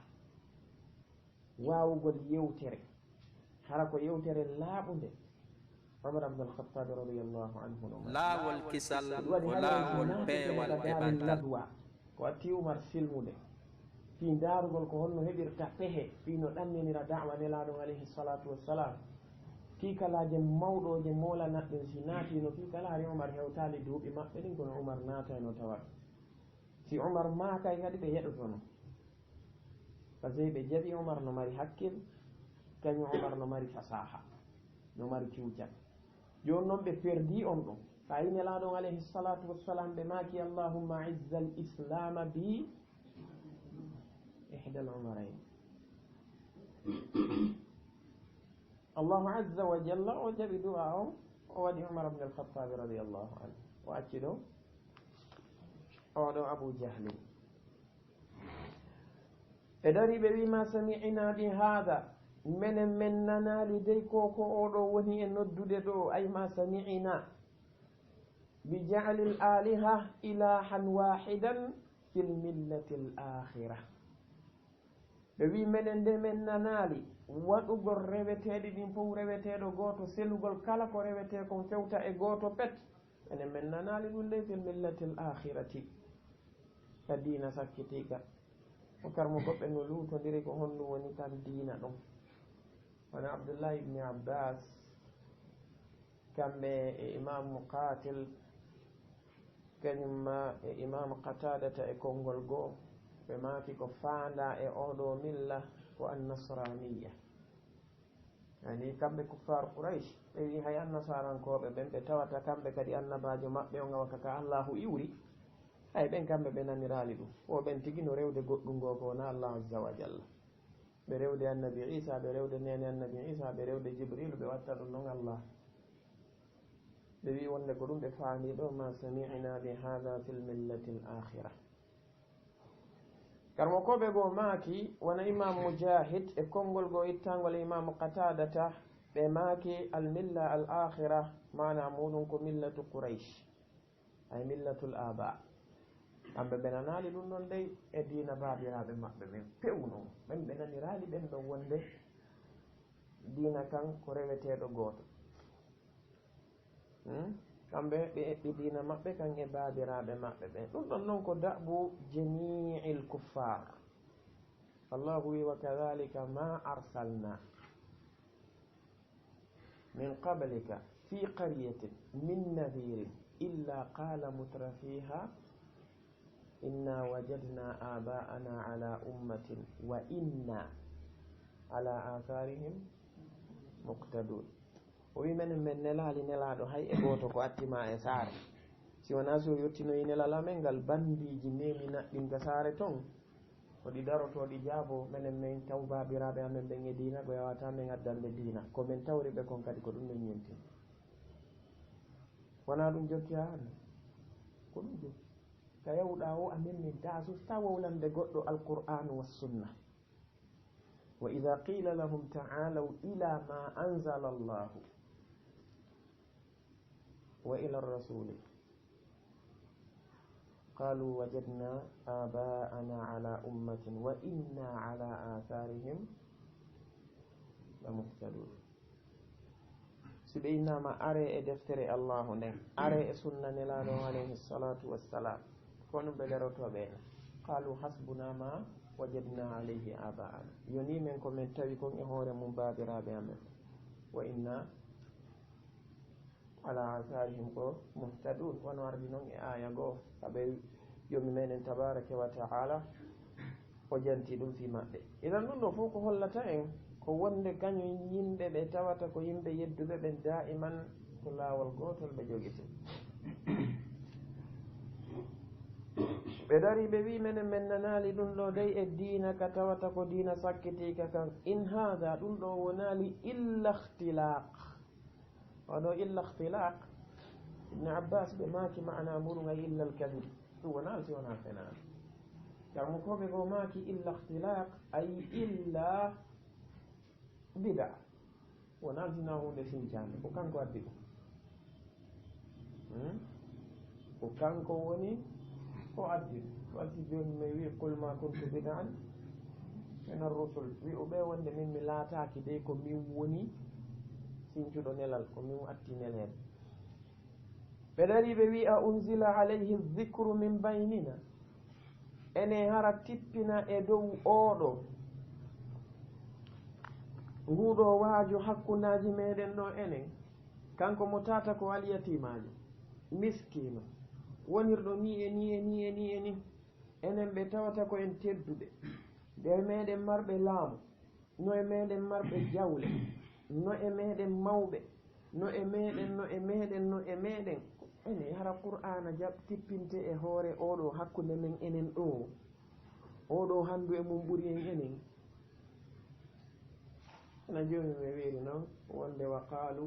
wawugol yewtere hara ko yewtere laaɓude Umar ibn al-Khattab radiyallahu anhu no laawol kisal waɗi ko hay laawol naati peewal ka e daari ɓantal ladwa ko atti Umar filmude fi ndaarugol ko honno heɓirta pehe fi no ɗamminira da'wa nelaɗon alayhi salatu wassalam kiikalaje mawɗoje molanaɗɗen si naatino kiikalaari Umar hewtali duuɓi maɓɓe ɗin kono Umar naatayno tawat si Umar maakay kadi ɓe yeɗotono par ce que ɓe jaɓi Umar no mari hakkil kañum Umar no mari fasaha no mari cuucal joni noon ɓe perdi on ɗum fa yi nelaɗon alayhi salatu wassalam ɓe maaki allahumma izza al islama bi ihda al umarayn allahu azza wa jalla o jaɓi du'a o waɗi Umar ibn al-Khattab radiyallahu anhu o acci ɗo oɗo Abu Jahlin ɓe dari ɓe wima sami'ina bi hada menen men nanali dey ko oɗo woni e noddude ɗo ay ma sami'ina bi ja'li al-aliha ilahan wahidan fil millati al-akhirah ɓe wi menen nde men nanali waɗugol reweteɗi ɗin fof reweteɗo goto selugol kala ko rewete kon fewta e goto pet enen men nanali ɗum nde fil millati al-akhirati ka diina sakkitiga o karmo goɓɓe no lutodiri ko honɗum woni kan diina ɗum wona Abdullah ibni Abbas kamɓe e imam Muqatil kañumma e imam Qatadata e konngol goo ɓe maaki ko faanda e oɗo milla ko annasraniya yani kamɓe kuffar Quraysh ɓe wi hay annasarankoɓe ɓen ɓe tawata kamɓe kadi annabajo maɓɓe o gawaka ka Allahu iwri hay ɓen kamɓe ɓe nanirali ɗum o ɓen tigi no rewde goɗɗum go ko wona Allah azza wa jalla ɓe rewde annabi Isa ɓe rewde nene annabi Isa ɓe rewde Jibril ɓe watta ɗum noon Allah ɓe wi wonde ko ɗum ɓe faami ɗo ma sami'na bi hada fil millati al-akhirah karmo koɓe goo maaki wona imam Mujahid e konngol goo ittangol imam Qatadata ɓe maaki al-milla al-akhirah mana muɗum ko millatu Quraysh ay millatul aba kamɓe ɓe nanali ɗum ɗon dey e diina baabiraɓe maɓɓe ɓen pewno ɓen ɓe nanirali ɓen ɗon wonde diina kan ko reweteɗo gooto kamɓe ɓe eɓɓi diina maɓɓe kan e baabiraɓe maɓɓe ɓen ɗum ɗon noon ko da'bu jami'il kuffar allahu wi wa kadhalika ma arsalna min qablika fi qaryatin min nadhirin illa qala mutrafiha inna wajadna aba'ana ala ummatin wa inna ala atharihim muqtadun o wi menen men nelali nelaɗo hay e goto ko attima e saare si wona so yettinoyi nelala men ngal bandiji nemi naɗɗinga saare ton koɗi darotoɗi jaabo menen men taw babiraɓe amen ɓen e diina ko yawata men addande diina komin tawri ɓe kon kadi ko ɗum men ñenti wona ɗum jokki ha hande ko ɗum jokki ka yawɗa o amen min dasus ta wowlande goɗɗo alqur'an wa sunna wa ida qila lahum ta'alaw ila ma anzala allahu wa ila rasuli qalu wajadna aba'ana ala ummatin wa inna ala atharihim la muhtadun si ɓe innama are e deftere allahu nden are e sunna nelaɗo alayhi salatu wassalam kono ɓe lerotoɓe en qalu hasbuna ma wajadna alayhi aba'ana yoni men komin tawi kon e hoore mum babiraɓe amen wa inna ala atharihim ko muhtadun wono ardi noon e aya goo aɓe yomi menen tabaraka wa ta'ala o janti ɗum fi maɓɓe idan ɗum ɗo fof ko hollata en ko wonde kañum yimɓe ɓe tawata ko yimɓe yedduɓe ɓen da'iman ko laawol gotol ɓe jogiti ɓe dari ɓe wi menen men nanali ɗum ɗo dey e diina ka tawata ko diina sakkitika kan in hada ɗum ɗo wonali illa ihtilaq oɗo illa ihtilaq ibne Abbas ɓe maaki ma'ana muɗum ay illa alkadib ɗum wonal si wona fenani karmo koɓe go maaki illa ihtilaq ay illa bida wonal sina hunde sincande ko kanko addi ɗum ko kanko woni o addi o addi joni mi wi qul ma kuntu bid'an ena rusul wi o ɓe wonde min mi laataki de ko min woni sincuɗo nelal ko min atti nelede ɓe dari ɓe wi a unzila alayhi dhicru min baynina ene hara tippina e dow oɗo nguɗo waajo hakkunaji meɗen ɗo enen kanko mo tata ko alyatimajo miskino wonirɗo ni e ni e ni e ni e ni enen ɓe tawata ko en tedduɓe nde meɗen marɓe laamu no e meɗen marɓe jawle no e meɗen mawɓe no e meɗen no e meɗen no e meɗen ene hara qur'ana jaɓ tippinte e hoore oɗo hakkude men enen ɗo oɗo handu e mum ɓuri en enen ena joni ɓe wiiri noon wonde wa qaalu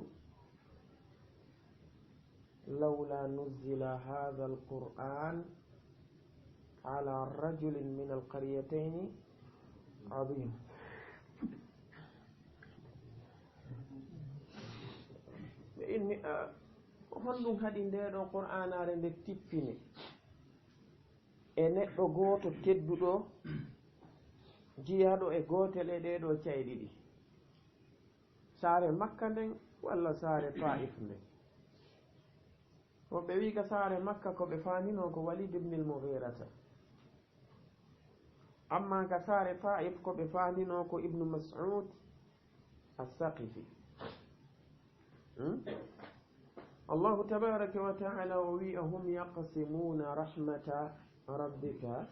lawla nuzila hadha alqur'an ala rajulin min alqaryatayn azim ɓe inni honɗum haɗi ndeɗo qur'anare nde tippini e neɗɗo gooto tedduɗo jiyaɗo e gootel e ɗeɗo cayɗiɗi saare makka nden walla saare taif nden woɓɓe wi ka saare makka ko ɓe faamino ko Walid ibn al-Mughirata amma ka saare taif ko ɓe faamino ko Ibnu Mas'ud as-Saqifi Allahu tabaraka wa ta'ala o wi hum yaqsimuna rahmata rabbika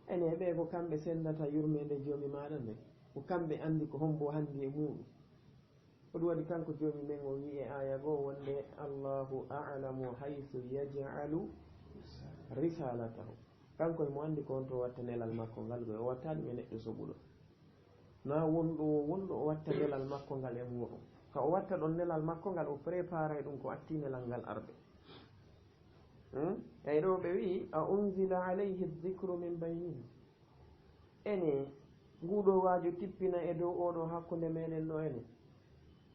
ene ɓe ko kamɓe sendata yurmede joomi maɗa nde ko kamɓe andi ko hombo handi e muɗum ko ɗum waɗi kanko joomi men o wi e aya goo wonde Allahu a'lamu haythu yaj'alu risalatahu kanko e mo andi ko on to watta nelal makko ngal ɗo o wattani ɓe neɗɗo soɓuɗo na wonɗo o watta nelal makko ngal e muɗum ka o watta ɗon nelal makko ngal o préparé ɗum ko atti nelal ngal arde eyi ɗo ɓe wi a unzila alayhi dhicru min baynina ene nguɗo waajo tippina e dow oɗo hakkude meɗen ɗo ene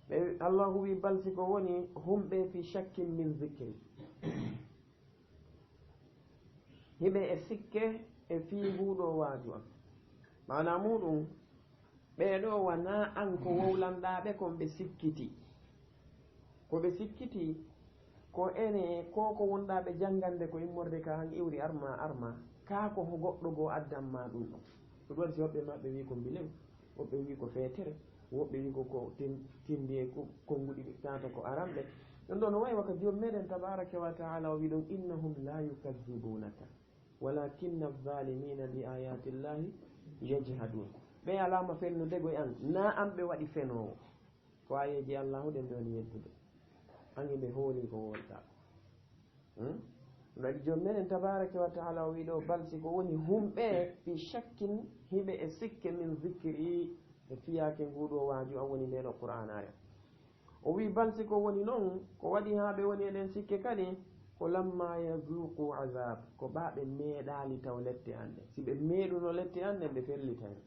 ɓe allahu wi balsi ko woni humɓe fi shakkin min dhicri hiɓe e sikke e fii nguɗo waajo am mana muɗum ɓeɗo wana an ko wowlanɗaɓe kon ɓe sikkiti ko ɓe sikkiti ko ene ko wonɗaɓe janggande ko immorde ka han iwri arma ka ko goɗɗo goo addanma ɗum ɗon ko ɗum waɗi si woɓɓe maɓɓe wi ko mbilew woɓɓe wi ko feetere woɓɓe wi ko tindi e konnguɗi tata ko aranɓe ɗum ɗo no wayi waka joom meɗen tabaraka wa taala o wi ɗum innahum la yukadibunaka walakinna adh-dhalimina bi ayati llahi yajhadun ɓe alama fennudego e an na an ɓe waɗi fenowo ko ayeji allahu ɗen ɗo woni yeddude an ɓe hooli ko wolɗa waɗi joom meɗen tabaraka wa taala o wi ɗo balsi ko woni humɓe fi shakkin hiɓe e sikke min zicri e fiyake nguɗo waaju an woni ndeɗo qur'anare o wi balsi ko woni noon ko waɗi ha ɓe woni eɗen sikke kadi ko lamma yazuqu azab ko ɓaɓe meeɗali taw lette anɗe si ɓe meeɗuno lette anɗe ɓe fellitani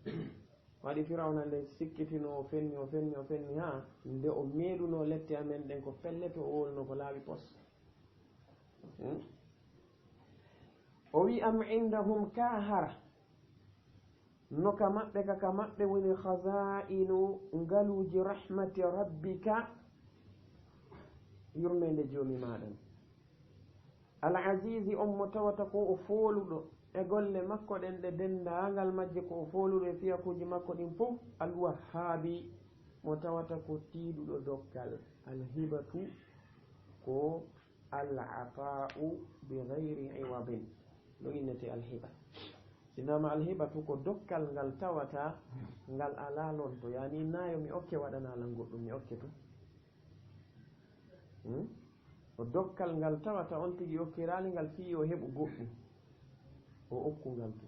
waɗi firawna nde sikkitino o fenni ha nde o meeɗuno lette amen ɗen ko fellete o wolno ko laaɓi pos o wi am indahum ka hara no ka maɓɓe ka maɓɓe woni khaza'inu ngaluji rahmati rabbika yurmede joomi maɗan al-azizi on mo tawata ko o fooluɗo e golle makko ɗen ɗe dendagal majje ko o fooluɗo e fiyakuji makko ɗin fof al-wahhabi mo tawata ko tiiɗuɗo dokkal al-hibatu ko al-ata'u bi ghayri iwadin ɗo innete al-hiba sinama al-hibatu ko dokkal ngal tawata ngal ala lonto yani nayo mi okke waɗanalan goɗɗum mi okke to ko dokkal ngal tawata on tigi okkirali ngal fi o heɓu goɗɗum o okkungal to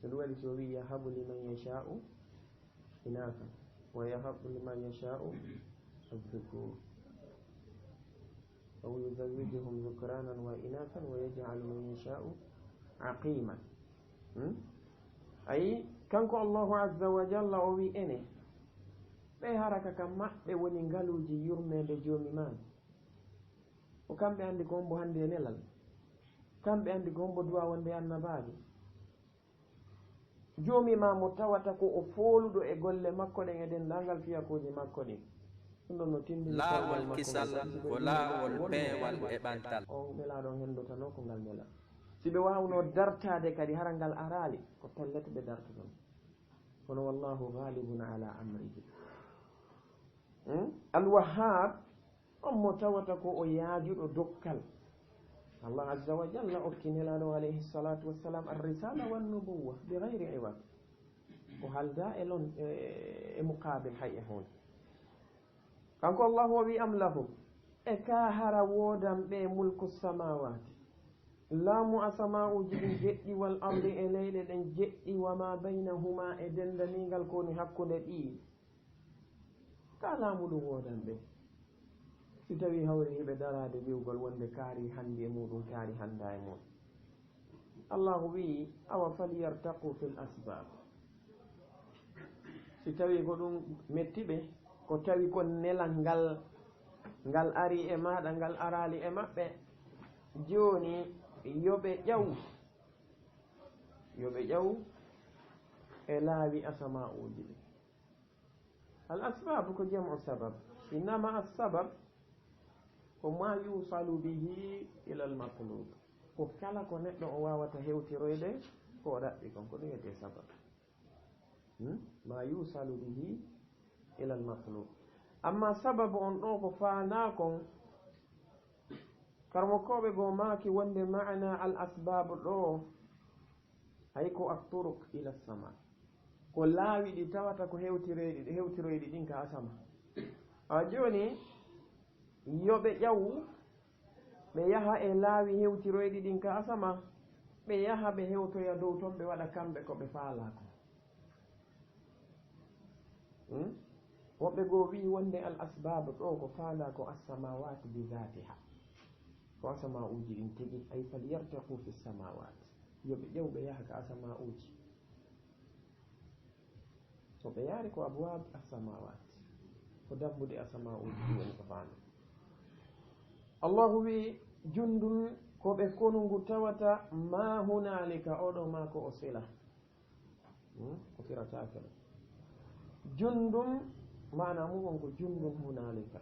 so ɗum waɗi so wi yahabu liman yasha'u inatha wa yahabu liman yasha'u adh-dhukur aw yuzawwijuhum dhukranan wa inathan wa yaj'alu man yasha'u aqiman ayi kanko Allahu azza wa jalla o wi ene ɓe haraka kam maɓɓe woni ngaluji yurmede joomi man o kamɓe andi ko hombo hande e nelal kamɓe andi ko hombo duwa wonde annabajo joomima mo tawata ko o fooluɗo e golle makko ɗen e denndangal fiyakuuji makko ɗin ɗum ɗon no tindini laawol kisal ko laawol peewal e ɓantal on ɓelaaɗon henndotano ko ngal mela si ɓe waawno dartaade kadi hara ngal araali ko tallete ɓe dartoton kono wallahu galibun ala amrihi alwahab on mo tawata ko o yaajuɗo dokkal Allah azza wa jalla okkinelaɗo alayhi salatu wassalam arrisala wannubuwa bi gayri iwad ko halda e lon e muqabil hay e hunde kanko Allah o wi am lahum e ka hara wodan ɓe mulku samawati laamu asama'uji ɗin jeɗɗi wal ardi e leyɗe ɗen jeɗɗi wa ma baynahuma e dendanigal koni hakkude ɗi ka laamu ɗum wodan ɓe si tawi hawri hiɓe darade wiwgol wonde kaari hande e muɗum kaari handa e muɗum allahu wi awa falyartaqu fil asbab si tawi ko ɗum mettiɓe ko tawi ko nelal ngal ari e maɗa ngal arali e maɓɓe joni yoɓe ƴaw e laawi asama'uji ɗi al asbab ko jam'u sabab innama as-sabab ko ma yusalu bihi ila al matlub ko kala ko neɗɗo o wawata hewtiroyde ko o ɗaɓɓi kon ko ɗum wiyete sabab ma yusalu bihi ila al matlub amma sababu on ɗo ko faana kon karmokoɓe goo maaki wonde maana al asbabu ɗo hay ko atturuk ila sama ko laawi ɗi tawata ko hewtiroyɗi ɗin ka asama a joni yoɓe ƴaw ɓe yaha e laawi hewtiroyɗi ɗin ka asama ɓe yaha ɓe hewtoya dow toon ɓe waɗa kamɓe ko ɓe faalako woɓɓe goo wi wonde al asbabu ɗo ko faala ko assamawat bi zatiha ko asama'uji ɗin tigi ay falyartaqu fi samawat yoɓe ƴew ɓe yaha ka asama'uji so ɓe yaari ko abwab assamawat ko dambude asama'uji ɗi woni ko faanda allahu wi jundum ko ɓe konungu tawata ma hunalika oɗo ma ko o sila ko firatake ɗo jundum mana mum ko jundum hunalika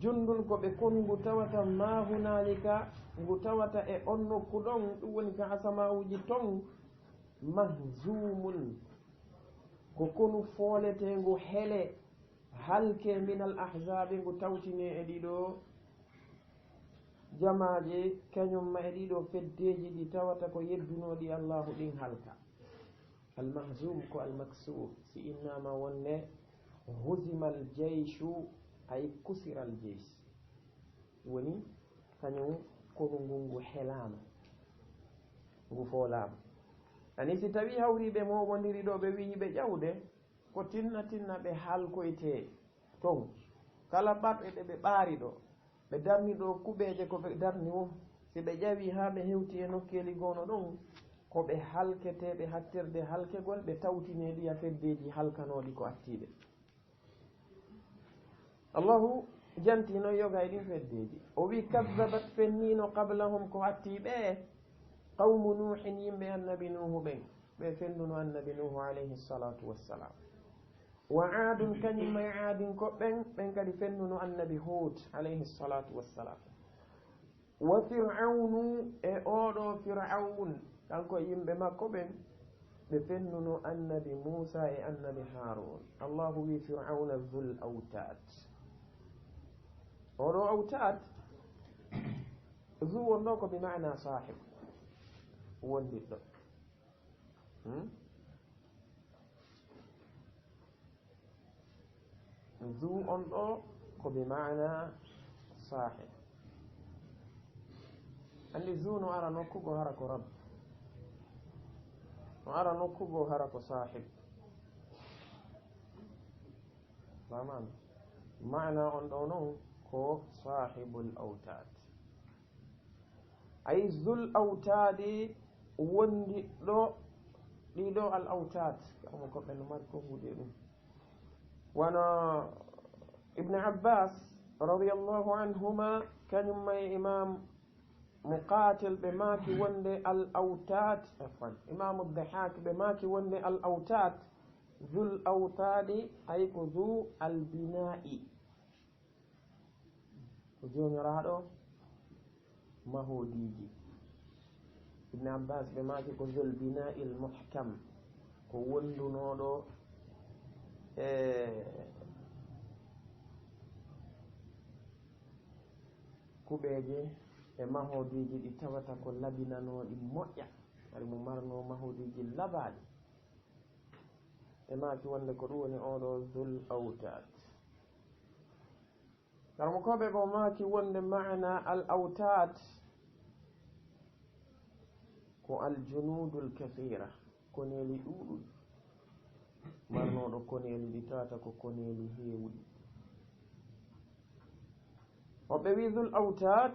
jundum ko ɓe konungu tawata ma hunalika ngu tawata e on nokku ɗon ɗum woni ka asama'uji ton mahzumun ko konu foolete ngu hele halke min al ahzabi ngu tawtine e ɗiɗo jamaje kañumma e ɗiɗo feddeji ɗi tawata ko yeddunoɗi allahu ɗin halka al mahzum ko al maksur si innama wonne huzima al jeyshu ay kusira al jeys woni kañum konu ngu helama ngu foolama ani si tawi hawriɓe moɓodiri ɗo ɓe wi ɓe ƴawde ko tinna ɓe halkoyte ton kala ɓarɓe ɓe ɓaari ɗo ɓe darni ɗo kuɓeje ko ɓe darni o si ɓe ƴawi ha ɓe hewti e nokkeli gono ɗon ko ɓe halketeɓe hattirde halkegol ɓe tawtineɗi a feddeji halkanoɗi ko attiɓe allahu jantino yoga e ɗin feddeji o wi kazzabat fennino qablahum ko attiɓe qawmu nuhin yimɓe annabi nuhu ɓe fennuno annabi nuhu alayhi salatu wassalam wa adun kañumma e adin koɓɓen kadi fennuno annabi hud alayhi salatu wassalam wa fir'aunu e oɗo fir'aun kanko yimɓe makko ɓe fennuno annabi musa e annabi harun allahu wi fir'auna dhul autad oɗo autad zu wonɗo ko bi mana sahib wondiɗɗo zu on ɗo ko bi mana sahib andi zu no ara nokkugo hara ko rab no ara nokkugo hara ko sahib famami mana on ɗo noon ko sahibul autad ay zul autadi wondiɗɗo ɗiɗo al autad kamo koɓe no mari ko huuɗe ɗum wano ibne abbas radiallahu anhuma kañum may imam muqatil ɓe maaki wonde al autat afan imamu dahak ɓe maaki wonde al autat zul autadi ay ko zu al bina'i ko jomiraɗo mahodiji. ibne abbas ɓe maaki ko zul bina'i l muhkam ko wondunoɗo kuɓeje e mahodiji ɗi tawata ko labinanoɗi moƴƴa ari mo marno mahodiji labaɗi e maaki wonde ko ɗum woni oɗo zul autad. karmo koɓe ko maaki wonde mana al autad ko al junudul kathira koneli ɗuɗum marnoɗo koneli ɗi tawata ko koneli heewɗi. hoɓe wi zul autad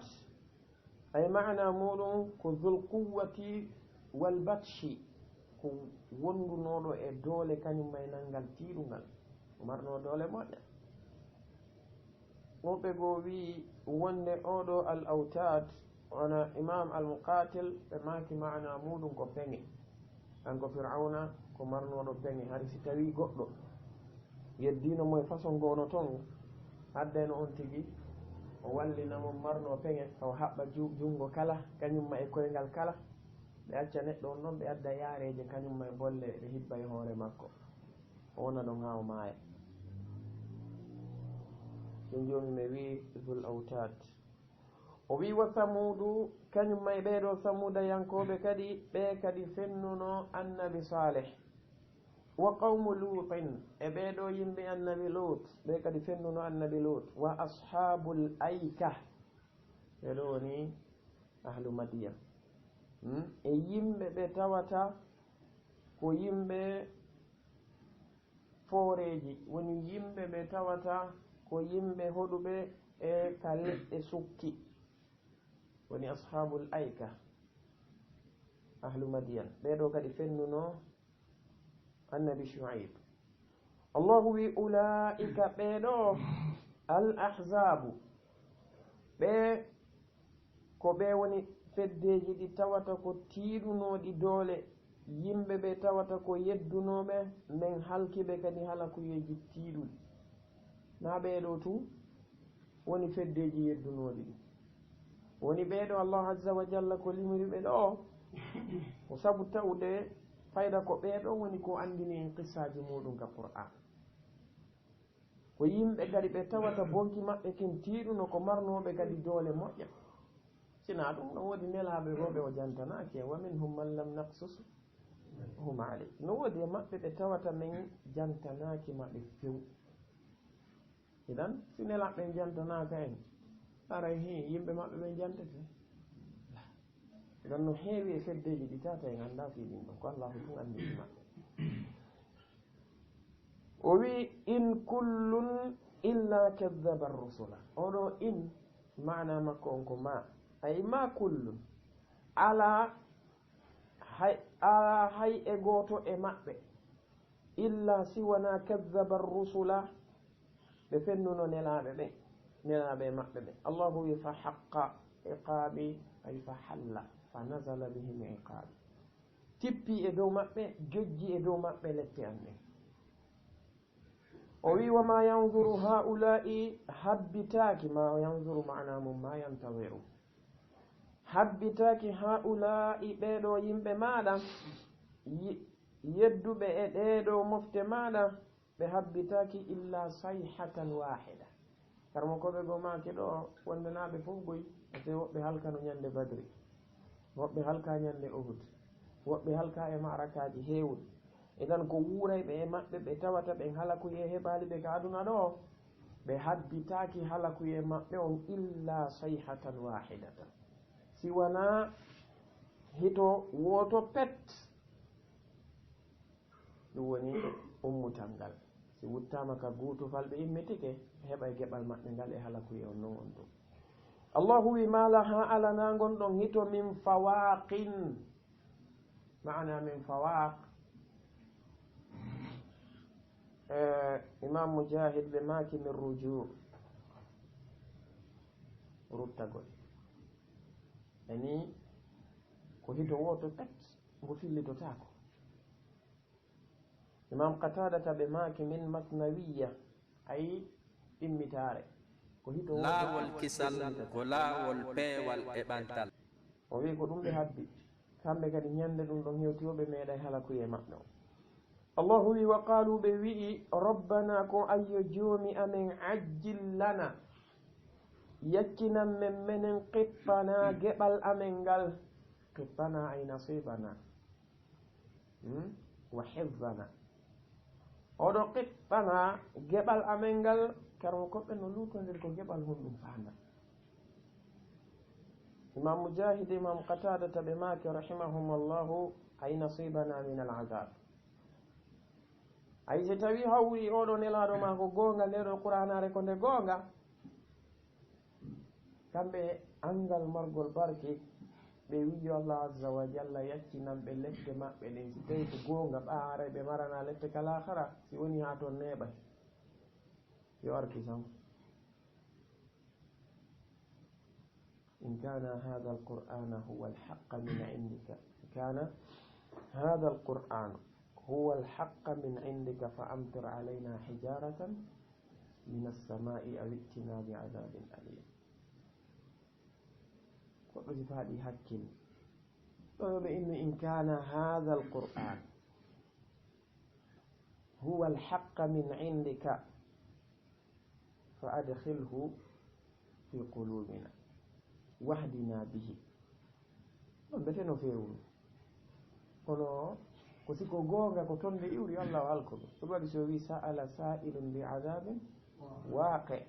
ay mana muɗum ko zul quwwati wal batshi ko wondunoɗo e doole kañum may nanngal tiiɗungal o marno doole moƴƴa. woɓɓe goo wi wonde oɗo al autad wona imam al muqatil ɓe maaki mana muɗum ko peŋe kanko fir'auna ko marnoɗo peŋe hari si tawi goɗɗo yeddino moye façon gono toon haddeno on tigui o wallinamo marno peŋe taw haɓɓa jungo kala kañumma e koyngal kala ɓe acca neɗɗo on ɗon ɓe adda yaareje kañumma e bolle ɓe hibba e hoore makko o wona ɗon ha o maaya. ɗum joni mi wi zul autad. o wi wa samudu kañumma e ɓeɗo samuda yankoɓe kadi ɓe kadi fennuno annabi saleh wa qawmu lutin e ɓeɗo yimɓe annabi lut ɓe kadi fennuno annabi lut wa ashabul aika ɓeɗo woni ahlu madiyan e yimɓe ɓe tawata ko yimɓe fooreji woni yimɓe ɓe tawata ko yimɓe hoɗuɓe e ka leɗɗe sukki woni ashabul aika ahlu madiyan ɓeɗo kadi fennuno annabi shuaib. allahu wi ulaika ɓeɗo al ahzabu ɓe ko ɓe woni feddeji ɗi tawata ko tiiɗunoɗi doole yimɓe ɓe tawata ko yeddunoɓe min halkiɓe kadi halakuyeji tiiɗuɗi na ɓeɗo tu woni feddeji yeddunoɗi ɗi woni ɓeɗo allahu azza wa jalla ko limiri ɓe ɗo ko sabu tawde fayda ko ɓeɗo woni ko andini en qissaji muɗum ka qur'an ko yimɓe kadi ɓe tawata bonki maɓɓe ken tiiɗuno ko marnoɓe kadi doole moƴƴa sina ɗum no woodi nelaɓe roɓe o jantanaki wa minhum man lam naqsus hum alay no woodi e maɓɓe ɓe tawata min jantanaki maɓe few idan si nelaɓe jantanaka en aray yimɓe maɓɓe ɓe jantete idan no heewi e feddeji ɗi tata en anda fiɗin ɗon ko allahu tun andini maɓɓe. o wi in kullun illa kadaba rusula oɗo in mana makko on ko ma ay ma kullun ala hay e goto e maɓɓe illa siwana kadaba rusula ɓe fennuno nelaɓe ɓe nelaɓe e maɓɓe ɓe. allahu wi fa haqqa iqabi ay fa halla fa nazala bihim iqabi tippi e dow maɓɓe jojji e dow maɓɓe lette an ɗen. o wi wa ma yanzuru haula'i habbitaki ma yanzuru mana mum ma yantawiru habbitaki haula'i ɓeɗo yimɓe maɗa yedduɓe e ɗeɗo mofte maɗa ɓe habbitaki illa sayhatan wahida. karmo koɓe go maki ɗo wondenaɓe fof goyi ate woɓɓe halkano ñande badri woɓɓe halka ñande uhud woɓɓe halka e marakaji hewɗi idan ko wuurayɓe e maɓɓe ɓe tawata ɓen halakuye heɓali ɓe ka aduna ɗo ɓe habbitaki halakuye maɓɓe on illa sayhatan wahidatan siwana hito woto pet ɗum woni ummutal ngal si wuttama ka gutufal ɓe immitike heɓa e geɓal maɓɓe ngal e halakuye on non on ɗum. allahu wi malaha alana gonɗon hito min fawaqin maana min fawaq imam mujahid ɓe maki min ruju ruttagol ani ko hito woto ɓet ngo fillitotako. Imam Qatadata ɓe maaki min masnawiya ayi ɗimmitare ko hito laawol kisal ko laawol peewal e ɓantal. o wi ko ɗum ɓe habbi kamɓe kadi ñande ɗum ɗon hewtiyoɓe meeɗay halakuye maɓɓe o. Allahu wi wa qalu ɓe wi'i rabbana ko ayyo joomi amen ajjil lana yaccinan men menen qippana geɓal amen ngal, qippana ay nasibana wa hifdana. oɗo qippana geɓal amen ngal karmo koɓɓe no lutodir ko geɓal hon ɗum fanda. Imam Mujahid Imam Qatadata ɓe maaki rahimahumullahu ay nasibana min al azab. ay so tawi hawri oɗo nelaɗo ma ko gonga ndeɗo qur'anare ko nde gonga, kamɓe angal margol barke ɓe wiyo Allah azza wa jalla yaccinanɓe lette maɓɓe ɗen si tawi ko gonga ɓaare ɓe marana lette kalahara, si woni ha toon neɓay yo arki sam. in kana hada alqur'ana huwa alhaqqa min indika, kana hada alqur'an huwa alhaqqa min indika fa amtir alayna hijaratan min alsamai aw ittina bi adabin alim. goɗɗo si faaɗi hakkille ɗo ɓe inni in kana hada alqur'an huwa alhaqqa min indika fa adkhilhu fi qulubina wahdina bihi. ɗon mbete no fewni kono ko siko gonga ko tonde iwri Allah o alko ɗum. ɗum waɗi so wi sa'ala sa'ilun bi adabin waqi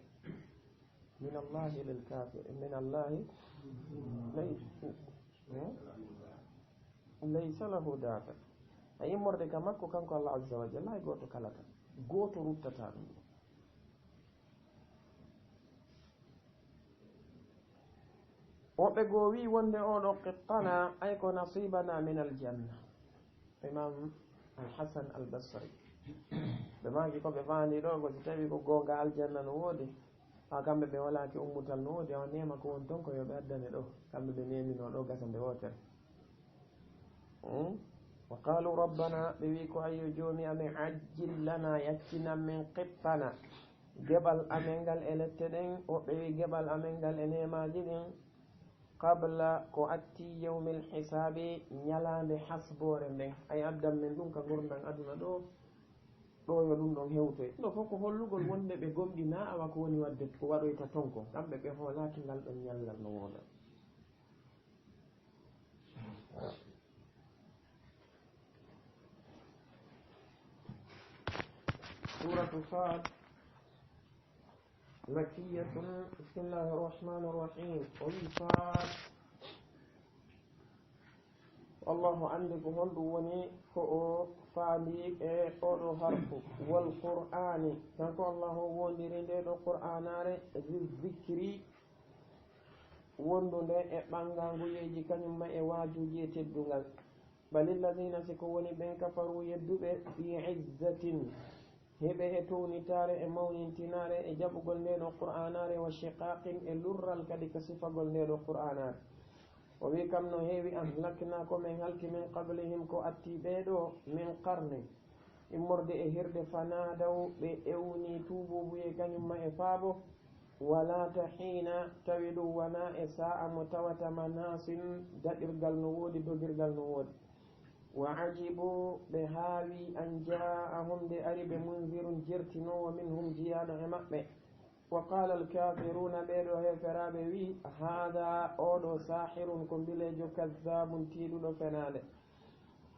min allahi lil kafir min allahi laysa lahu dafa. a immorde ka makko kanko Allah azza wa jalla hay goto kalata, goto ruttata ɗum. woɓɓe goo wi wonde oɗo qittana ay ko nasibana min aljanna. Imam Al-Hasan Al-Basri ɓe maki koɓe fandi ɗo ko si tawi ko gonga aljanna no woodi ha kamɓe ɓe walaki ummutal no woodi awa nema ko won ton ko yoɓe addane ɗo, kamɓe ɓe nemino ɗo gasa nde wotere. wa qalu rabbana ɓe wi ko ayyo joomi amen ajjil lana yaccinan min qippana geɓal amen ngal e lette ɗen, woɓɓe wi geɓal amen ngal e nemaji ɗin qabla ko atti yawmil hisabi ñalande hasbore nden, ay addan men ɗum ka gurdam aduna ɗo yo ɗum ɗon hewtoy. ɗo fof ko hollugol wonde ɓe gomɗi na awa ko woni wadde ko waɗoyta ton ko kamɓe ɓe hoolaki ngal ɗon ñallal no woda. suratu Sad makkiyatun. bismillahi irrahmani irrahim. o wi Sad allahu andi ko honɗum woni ko o faandi e oɗo harfu wal qur'ani, kanko allahu wondiri nde ɗo qur'anare zikri wondude e ɓangaguyeji kañumma e wajuji e teddungal. balilladina siko woni ɓen kafaru yedduɓe fi izzatin heɓe e townitare e mawnintinare e jaɓugol ndeɗo qur'anare wa shiqaqin e lurral kadi ka sifagol ndeɗo qur'anare. o wi kam no heewi ahlakna ko min halki min qablihim ko atti ɓeeɗo min qarne immorde e hirde fanadaw ɓe ewni tuububuye kañumma e faabo walata hiina tawi ɗum wona e sa'a mo tawata manasin daɗirgal no woodi dogirgal no woodi. wa ajibu ɓe haawi an ja'ahum nde ari ɓe munzirun jertinowo minhum jiyaɗo e maɓɓe. wa qala alkafiruna ɓeɗo heferaɓe wi hada oɗo sahirun ko mbilejo kazzabun tiiɗuɗo fenade.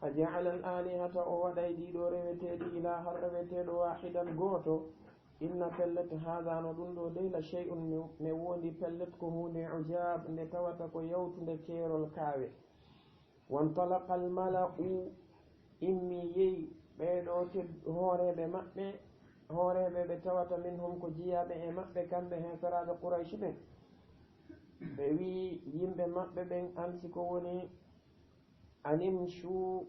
a ja'ala al alihata o waɗay ɗiɗo reweteɗi ilahan reweteɗo wahidan goto. inna pellet hada no ɗum ɗo dey la shay'un mi wondi pellet ko hunde ujab nde tawata ko yawtude keerol kaawe. wantalaqa al mala'u immi yeyi ɓeɗo hooreɓe maɓɓe hooreɓe ɓe tawata minhum ko jiyaɓe e maɓɓe kamɓe heferaɓe Quraysh ɓen ɓe wi yimɓe maɓɓe ɓen ansi ko woni animshu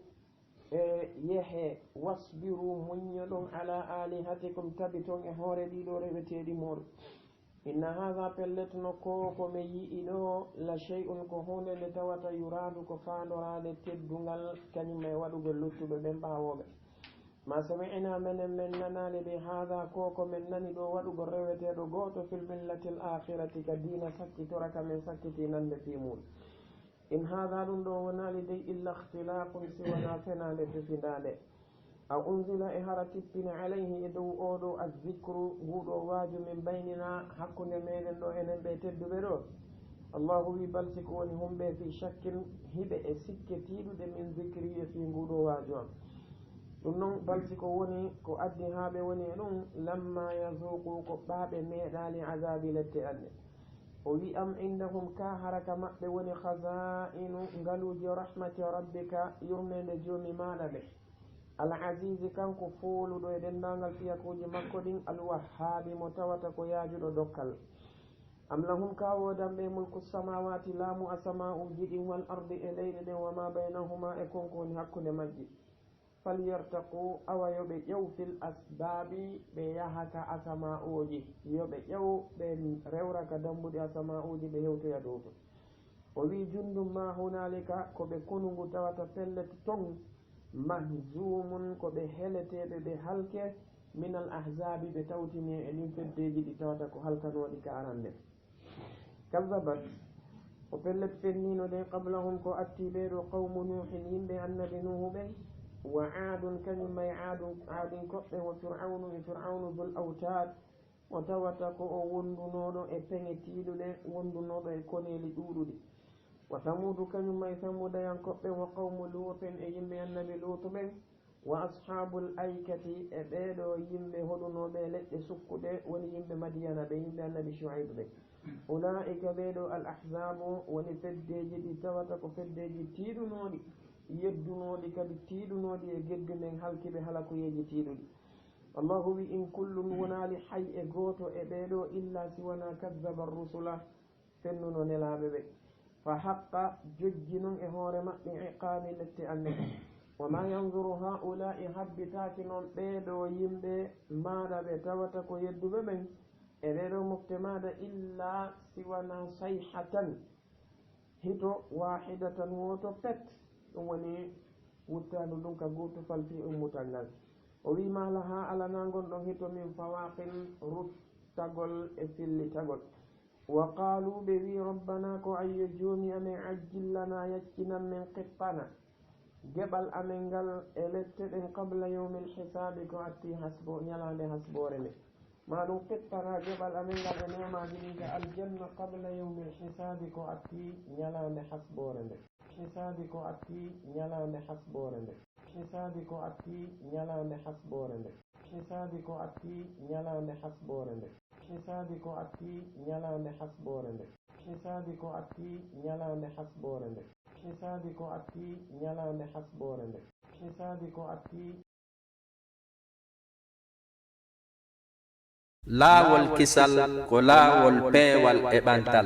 e yehe wasbiru muñño ɗon ala alihatikum tabi ton e hoore ɗiɗo reweteɗi moɗon. inna hada pelletno ko mi yi'i ɗo la shay'un ko hunde nde tawata yuradu ko fandorade teddungal kañum e waɗugol luttuɓe ɓen ɓawoɓe ma sami'na menen men nanali bi hada ko men nani ɗo waɗugol reweteɗo goto fil millati l akhirati ka dina sakkitora kamen sakkiti nande pimuɗo in hada ɗum ɗo wonali dey illa ikhtilaqun siwana fenade fefindade a unzila e hara tippine alayhi e dow oɗo azzicru nguɗo waaju min baynina hakkude meɗen ɗo enen ɓe tedduɓe ɗo allahu wi balsiko woni humɓe fi shakkin hiɓe e sikke tiiɗuɗe min zicri e fi nguɗo waaju am ɗum noon balsiko woni ko addi haaɓe woni e ɗum lamma yazuqu ko ɓaaɓe meeɗali azabi lette anne o wi am indahum ka haraka maɓɓe woni khaza'inu ngaluji rahmati rabbika yurmede joomi maɗa ɓe al azizi kanko fooluɗo e dendagal fiyakuji makko ɗin alwahhabi mo tawata ko yaajuɗo dokkal am lahum ka wodanɓe mulku samawati laamu asama'uji ɗin wal ardi e leyɗe ɗen wa ma baynahuma e konko woni hakkude majji falyartaqu awa yoɓe ƴew fil asbabi ɓe yahaka asama'uji yoɓe ƴew ɓe rewraka dambuɗe asama'uji ɓe hewtoya dow to o wi jundum ma hunalika koɓe konungu tawata pellet ton mahzumun ko ɓe heleteɓe ɓe halke minal ahzabi ɓe tawtini e ɗin feddeji ɗi tawata ko halkanoɗi ka arande kazabat o pellet fennino ɗe qablahum ko atti ɓeɗo qawmu nuhin yimɓe annabi nuhu ɓen wa aadun kañum may aadin koɓɓe wo fir'aunu e fir'aunu dul autad o tawata ko o wondunoɗo e peŋe tiiɗuɗe wondunoɗo e koneli ɗuɗuɗi wa samudu kañum may samudayan koɓɓe wa qawmu luutin e yimɓe annabi luutu ɓen wa ashabul aikati e ɓeɗo yimɓe hoɗunoɓe leƴƴe sukkuɗe woni yimɓe madiyana ɓe yimɓe annabi shuaib ɓe ulaika ɓeɗo al ahzabu woni feddeji ɗi tawata ko feddeji tiiɗunoɗi yeddunoɗi kadi tiiɗunoɗi e geddu nden halkiɓe halakuyeji tiiɗuɗi allahu wi in kullum wonali hay e goto e ɓeɗo illa siwana kazzaba rusula fennuno nelaɓe ɓe fa haqqa jojji noon e hoore maɓɓe iqaami lette anne wa ma yanzuru haula'i habbitaki noon ɓeɗo yimɓe maɗa ɓe tawata ko yedduɓe ɓen e ɓeɗo mofte maɗa illa siwana sayhatan hito wahidatan woto pet ɗum woni wuttadu ɗum ka goto falfi ummutal ngal o wi malaha alana gonɗon hito min fawaqin ruttagol e fillitagol wa qalu ɓe wi rabbana ko ayyo joomi amen ajjillana yaccinan men qittana geɓal amen ngal e lette ɗen qabla yawmi lhisabi ko atti hasbo ñalande hasbore nde maɗum qittana geɓal amen ngal e nemaji ɗin ka aljanna qabla yawmi lhisabi ko atti ñalande hasbore nde hisabi ko atti ñalande hasbore nde hisabi ko atti ñalande hasbore nde hisabi ko atti ñalande hasbore nde hisabi ko atti ñalande hasbore nde hisabi ko atti ñalande hasbore nde hisabi ko atti ñalande hasbore nde hisabi ko atti laawol kisal ko laawol peewal e ɓantal